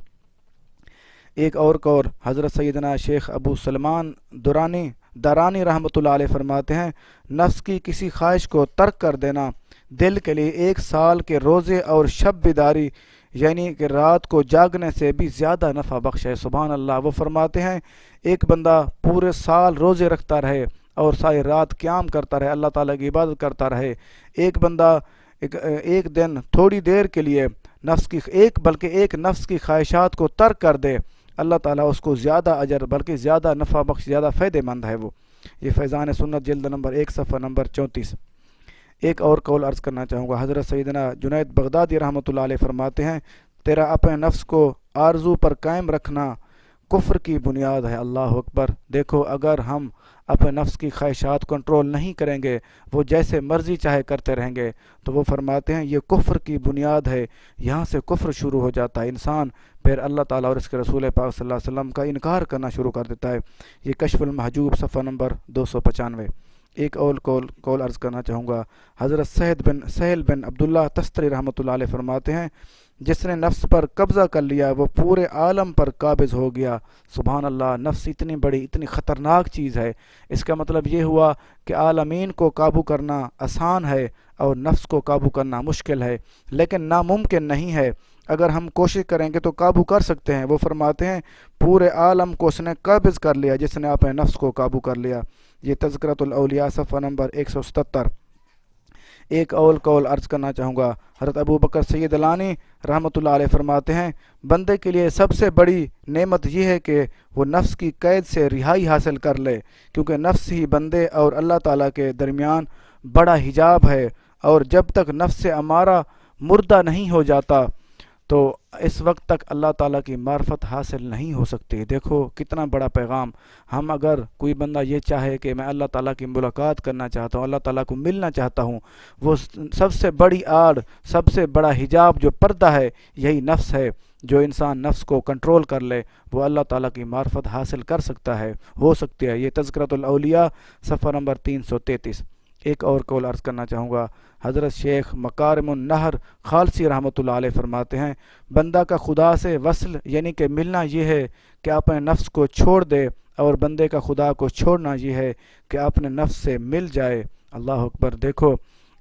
ایک اور قول حضرت سیدنا شیخ ابو سلمان دارانی رحمۃ اللہ علیہ فرماتے ہیں، نفس کی کسی خواہش کو ترک کر دینا دل کے لیے 1 سال کے روزے اور شب بیداری یعنی کہ رات کو جاگنے سے بھی زیادہ نفع بخش ہے۔ سبحان اللہ۔ وہ فرماتے ہیں ایک بندہ پورے سال روزے رکھتا رہے اور ساری رات قیام کرتا رہے، اللہ تعالیٰ کی عبادت کرتا رہے، ایک بندہ ایک دن تھوڑی دیر کے لیے ایک نفس کی خواہشات کو ترک کر دے، اللہ تعالیٰ اس کو زیادہ اجر بلکہ زیادہ نفع بخش، زیادہ فائدہ مند ہے وہ۔ یہ فیضان سنت جلد نمبر 1 صفحہ نمبر 34۔ ایک اور قول عرض کرنا چاہوں گا، حضرت سیدنا جنید بغدادی رحمۃ اللہ علیہ فرماتے ہیں، تیرا اپنے نفس کو آرزو پر قائم رکھنا کفر کی بنیاد ہے۔ اللہ اکبر۔ دیکھو اگر ہم اپنے نفس کی خواہشات کنٹرول نہیں کریں گے، وہ جیسے مرضی چاہے کرتے رہیں گے، تو وہ فرماتے ہیں یہ کفر کی بنیاد ہے، یہاں سے کفر شروع ہو جاتا ہے، انسان پھر اللہ تعالیٰ اور اس کے رسول پاک صلی اللہ علیہ وسلم کا انکار کرنا شروع کر دیتا ہے۔ یہ کشف المحجوب صفحہ نمبر 295۔ ایک اور قول عرض کرنا چاہوں گا، حضرت سہل بن عبداللہ تستری رحمۃ اللہ علیہ فرماتے ہیں، جس نے نفس پر قبضہ کر لیا وہ پورے عالم پر قابض ہو گیا۔ سبحان اللہ۔ نفس اتنی بڑی، اتنی خطرناک چیز ہے۔ اس کا مطلب یہ ہوا کہ عالمین کو قابو کرنا آسان ہے اور نفس کو قابو کرنا مشکل ہے، لیکن ناممکن نہیں ہے۔ اگر ہم کوشش کریں گے تو قابو کر سکتے ہیں۔ وہ فرماتے ہیں پورے عالم کو اس نے قابض کر لیا جس نے اپنے نفس کو قابو کر لیا۔ یہ تذکرۃ الاولیاء صفحہ نمبر 177۔ ایک اور قول عرض کرنا چاہوں گا، حضرت ابو بکر سید الانی رحمۃ اللہ علیہ فرماتے ہیں، بندے کے لیے سب سے بڑی نعمت یہ ہے کہ وہ نفس کی قید سے رہائی حاصل کر لے، کیونکہ نفس ہی بندے اور اللہ تعالیٰ کے درمیان بڑا حجاب ہے، اور جب تک نفس امارہ مردہ نہیں ہو جاتا تو اس وقت تک اللہ تعالیٰ کی معرفت حاصل نہیں ہو سکتی۔ دیکھو کتنا بڑا پیغام۔ ہم اگر کوئی بندہ یہ چاہے کہ میں اللہ تعالیٰ کی ملاقات کرنا چاہتا ہوں، اللہ تعالیٰ کو ملنا چاہتا ہوں، وہ سب سے بڑی آڑ، سب سے بڑا حجاب جو پردہ ہے یہی نفس ہے۔ جو انسان نفس کو کنٹرول کر لے وہ اللہ تعالیٰ کی معرفت حاصل کر سکتا ہے، ہو سکتی ہے۔ یہ تذکرۃ الاولیاء صفحہ نمبر 333۔ ایک اور قول عرض کرنا چاہوں گا، حضرت شیخ مکارم النہر خالصی رحمۃ اللہ علیہ فرماتے ہیں بندہ کا خدا سے وصل یعنی کہ ملنا یہ ہے کہ اپنے نفس کو چھوڑ دے، اور بندے کا خدا کو چھوڑنا یہ ہے کہ اپنے نفس سے مل جائے۔ اللہ اکبر! دیکھو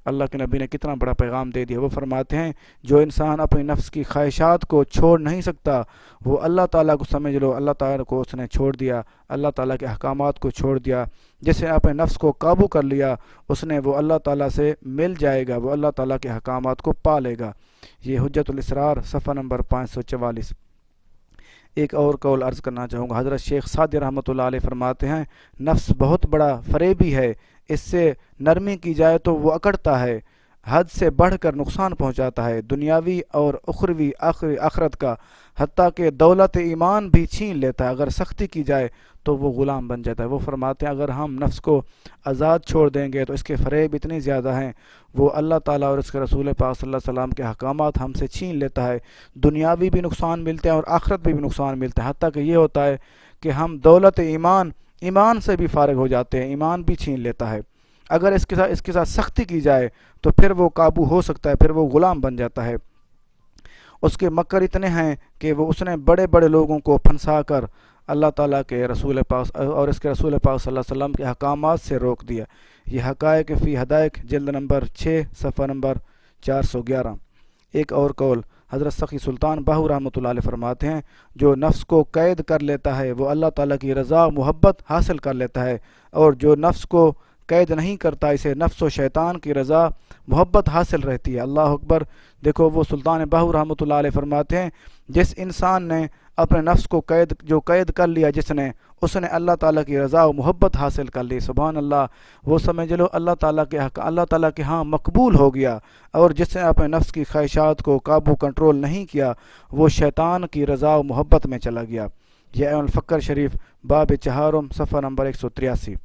اللہ کے نبی نے کتنا بڑا پیغام دے دیا۔ وہ فرماتے ہیں جو انسان اپنی نفس کی خواہشات کو چھوڑ نہیں سکتا وہ اللہ تعالیٰ کو سمجھ لو اللہ تعالیٰ کو اس نے چھوڑ دیا، اللہ تعالیٰ کے احکامات کو چھوڑ دیا۔ جس نے اپنے نفس کو قابو کر لیا اس نے وہ اللہ تعالیٰ سے مل جائے گا، وہ اللہ تعالیٰ کے احکامات کو پا لے گا۔ یہ حجت الاسرار صفحہ نمبر 544۔ ایک اور قول عرض کرنا چاہوں گا، حضرت شیخ سعدی رحمۃ اللہ علیہ فرماتے ہیں نفس بہت بڑا فریبی ہے، اس سے نرمی کی جائے تو وہ اکڑتا ہے، حد سے بڑھ کر نقصان پہنچاتا ہے، دنیاوی اور اخروی آخرت کا، حتیٰ کہ دولت ایمان بھی چھین لیتا ہے، اگر سختی کی جائے تو وہ غلام بن جاتا ہے۔ وہ فرماتے ہیں اگر ہم نفس کو آزاد چھوڑ دیں گے تو اس کے فریب اتنے زیادہ ہیں، وہ اللہ تعالیٰ اور اس کے رسول پاک صلی اللہ علیہ وسلم کے احکامات ہم سے چھین لیتا ہے، دنیاوی بھی نقصان ملتے ہیں اور آخرت میں بھی نقصان ملتا ہے، حتیٰ کہ یہ ہوتا ہے کہ ہم دولت ایمان سے بھی فارغ ہو جاتے ہیں، ایمان بھی چھین لیتا ہے۔ اگر اس کے ساتھ سختی کی جائے تو پھر وہ قابو ہو سکتا ہے، پھر وہ غلام بن جاتا ہے۔ اس کے مکر اتنے ہیں کہ اس نے بڑے بڑے لوگوں کو پھنسا کر اللہ تعالیٰ کے رسول پاک اور اس کے رسول پاک صلی اللہ علیہ وسلم کے احکامات سے روک دیا۔ یہ حقائق فی حدائق جلد نمبر 6 صفحہ نمبر 411۔ ایک اور قول حضرت سخی سلطان باہو رحمۃ اللہ علیہ فرماتے ہیں جو نفس کو قید کر لیتا ہے وہ اللہ تعالیٰ کی رضا محبت حاصل کر لیتا ہے، اور جو نفس کو قید نہیں کرتا اسے نفس و شیطان کی رضا محبت حاصل رہتی ہے۔ اللہ اکبر! دیکھو وہ سلطان باہو رحمۃ اللہ علیہ فرماتے ہیں جس انسان نے اپنے نفس کو قید کر لیا اس نے اللہ تعالیٰ کی رضا و محبت حاصل کر لی۔ سبحان اللہ! وہ سمجھ لو اللہ تعالیٰ کے ہاں مقبول ہو گیا، اور جس نے اپنے نفس کی خواہشات کو قابو کنٹرول نہیں کیا وہ شیطان کی رضا و محبت میں چلا گیا۔ یہ الفقر شریف باب 4 صفحہ نمبر 183۔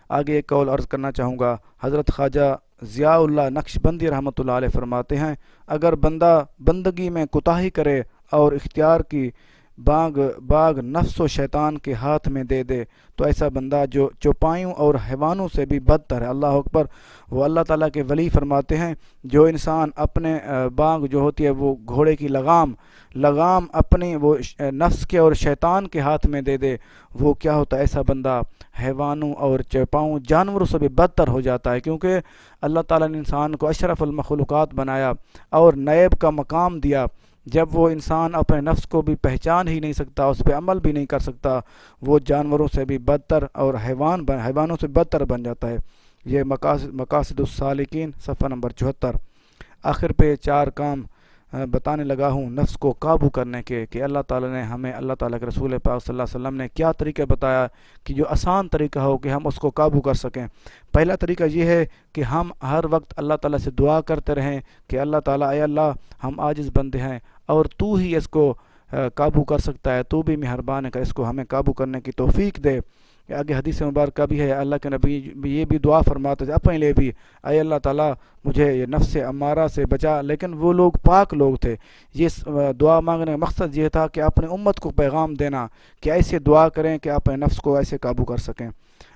آگے ایک قول عرض کرنا چاہوں گا، حضرت خواجہ ضیاء اللہ نقشبندی رحمۃ اللہ علیہ فرماتے ہیں اگر بندہ بندگی میں کوتاہی کرے اور اختیار کی باغ نفس و شیطان کے ہاتھ میں دے دے تو ایسا بندہ جو چوپایوں اور حیوانوں سے بھی بدتر ہے۔ اللہ اکبر! وہ اللہ تعالیٰ کے ولی فرماتے ہیں جو انسان اپنے باغ جو ہوتی ہے وہ گھوڑے کی لگام اپنی وہ نفس کے اور شیطان کے ہاتھ میں دے دے، وہ کیا ہوتا ہے ایسا بندہ حیوانوں اور چوپاؤں جانوروں سے بھی بدتر ہو جاتا ہے، کیونکہ اللہ تعالیٰ نے انسان کو اشرف المخلوقات بنایا اور نیب کا مقام دیا۔ جب وہ انسان اپنے نفس کو بھی پہچان ہی نہیں سکتا، اس پہ عمل بھی نہیں کر سکتا، وہ جانوروں سے بھی بدتر اور حیوانوں سے بدتر بن جاتا ہے۔ یہ مقاصد السالکین صفحہ نمبر 74۔ آخر پہ 4 کام بتانے لگا ہوں نفس کو قابو کرنے کے کہ اللہ تعالیٰ نے ہمیں اللہ تعالیٰ کے رسول پاک صلی اللہ علیہ وسلم نے کیا طریقہ بتایا کہ جو آسان طریقہ ہو کہ ہم اس کو قابو کر سکیں۔ پہلا طریقہ یہ ہے کہ ہم ہر وقت اللہ تعالیٰ سے دعا کرتے رہیں کہ اللہ تعالیٰ اے اللہ ہم عاجز بندے ہیں اور تو ہی اس کو قابو کر سکتا ہے، تو بھی مہربان ہے کہ اس کو ہمیں قابو کرنے کی توفیق دے۔ آگے حدیث مبارکہ بھی ہے، اللہ کے نبی یہ بھی دعا فرماتے تھے اپنے لیے بھی، اے اللہ تعالیٰ مجھے یہ نفس امارہ سے بچا، لیکن وہ لوگ پاک لوگ تھے۔ یہ دعا مانگنے کا مقصد یہ تھا کہ اپنے امت کو پیغام دینا کہ ایسے دعا کریں کہ اپنے نفس کو ایسے قابو کر سکیں۔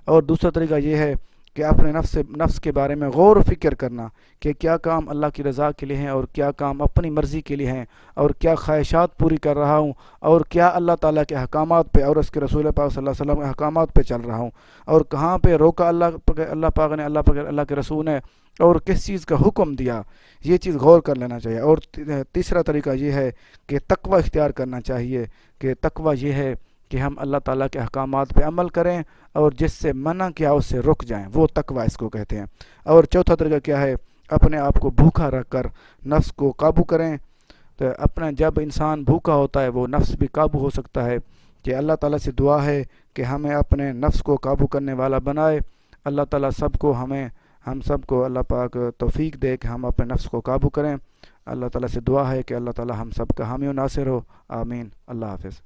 اور دوسرا طریقہ یہ ہے کہ اپنے نفس کے بارے میں غور و فکر کرنا کہ کیا کام اللہ کی رضا کے لیے ہیں اور کیا کام اپنی مرضی کے لیے ہیں، اور کیا خواہشات پوری کر رہا ہوں اور کیا اللہ تعالیٰ کے احکامات پہ اور اس کے رسول پاک صلی اللہ علیہ وسلم کے احکامات پہ چل رہا ہوں، اور کہاں پہ روکا اللہ پاک نے اللہ کے رسول نے اور کس چیز کا حکم دیا، یہ چیز غور کر لینا چاہیے۔ اور تیسرا طریقہ یہ ہے کہ تقوی اختیار کرنا چاہیے کہ تقوی یہ ہے کہ ہم اللہ تعالیٰ کے احکامات پہ عمل کریں اور جس سے منع کیا اس سے رک جائیں، وہ تقوی اس کو کہتے ہیں۔ اور چوتھا طریقہ کیا ہے، اپنے آپ کو بھوکا رکھ کر نفس کو قابو کریں۔ تو جب انسان بھوکا ہوتا ہے وہ نفس بھی قابو ہو سکتا ہے، کہ اللہ تعالیٰ سے دعا ہے کہ ہمیں اپنے نفس کو قابو کرنے والا بنائے۔ اللہ تعالیٰ ہم سب کو اللہ پاک توفیق دے کہ ہم اپنے نفس کو قابو کریں۔ اللہ تعالیٰ سے دعا ہے کہ اللہ تعالیٰ ہم سب کا حامی و ناصر ہو، آمین۔ اللہ حافظ۔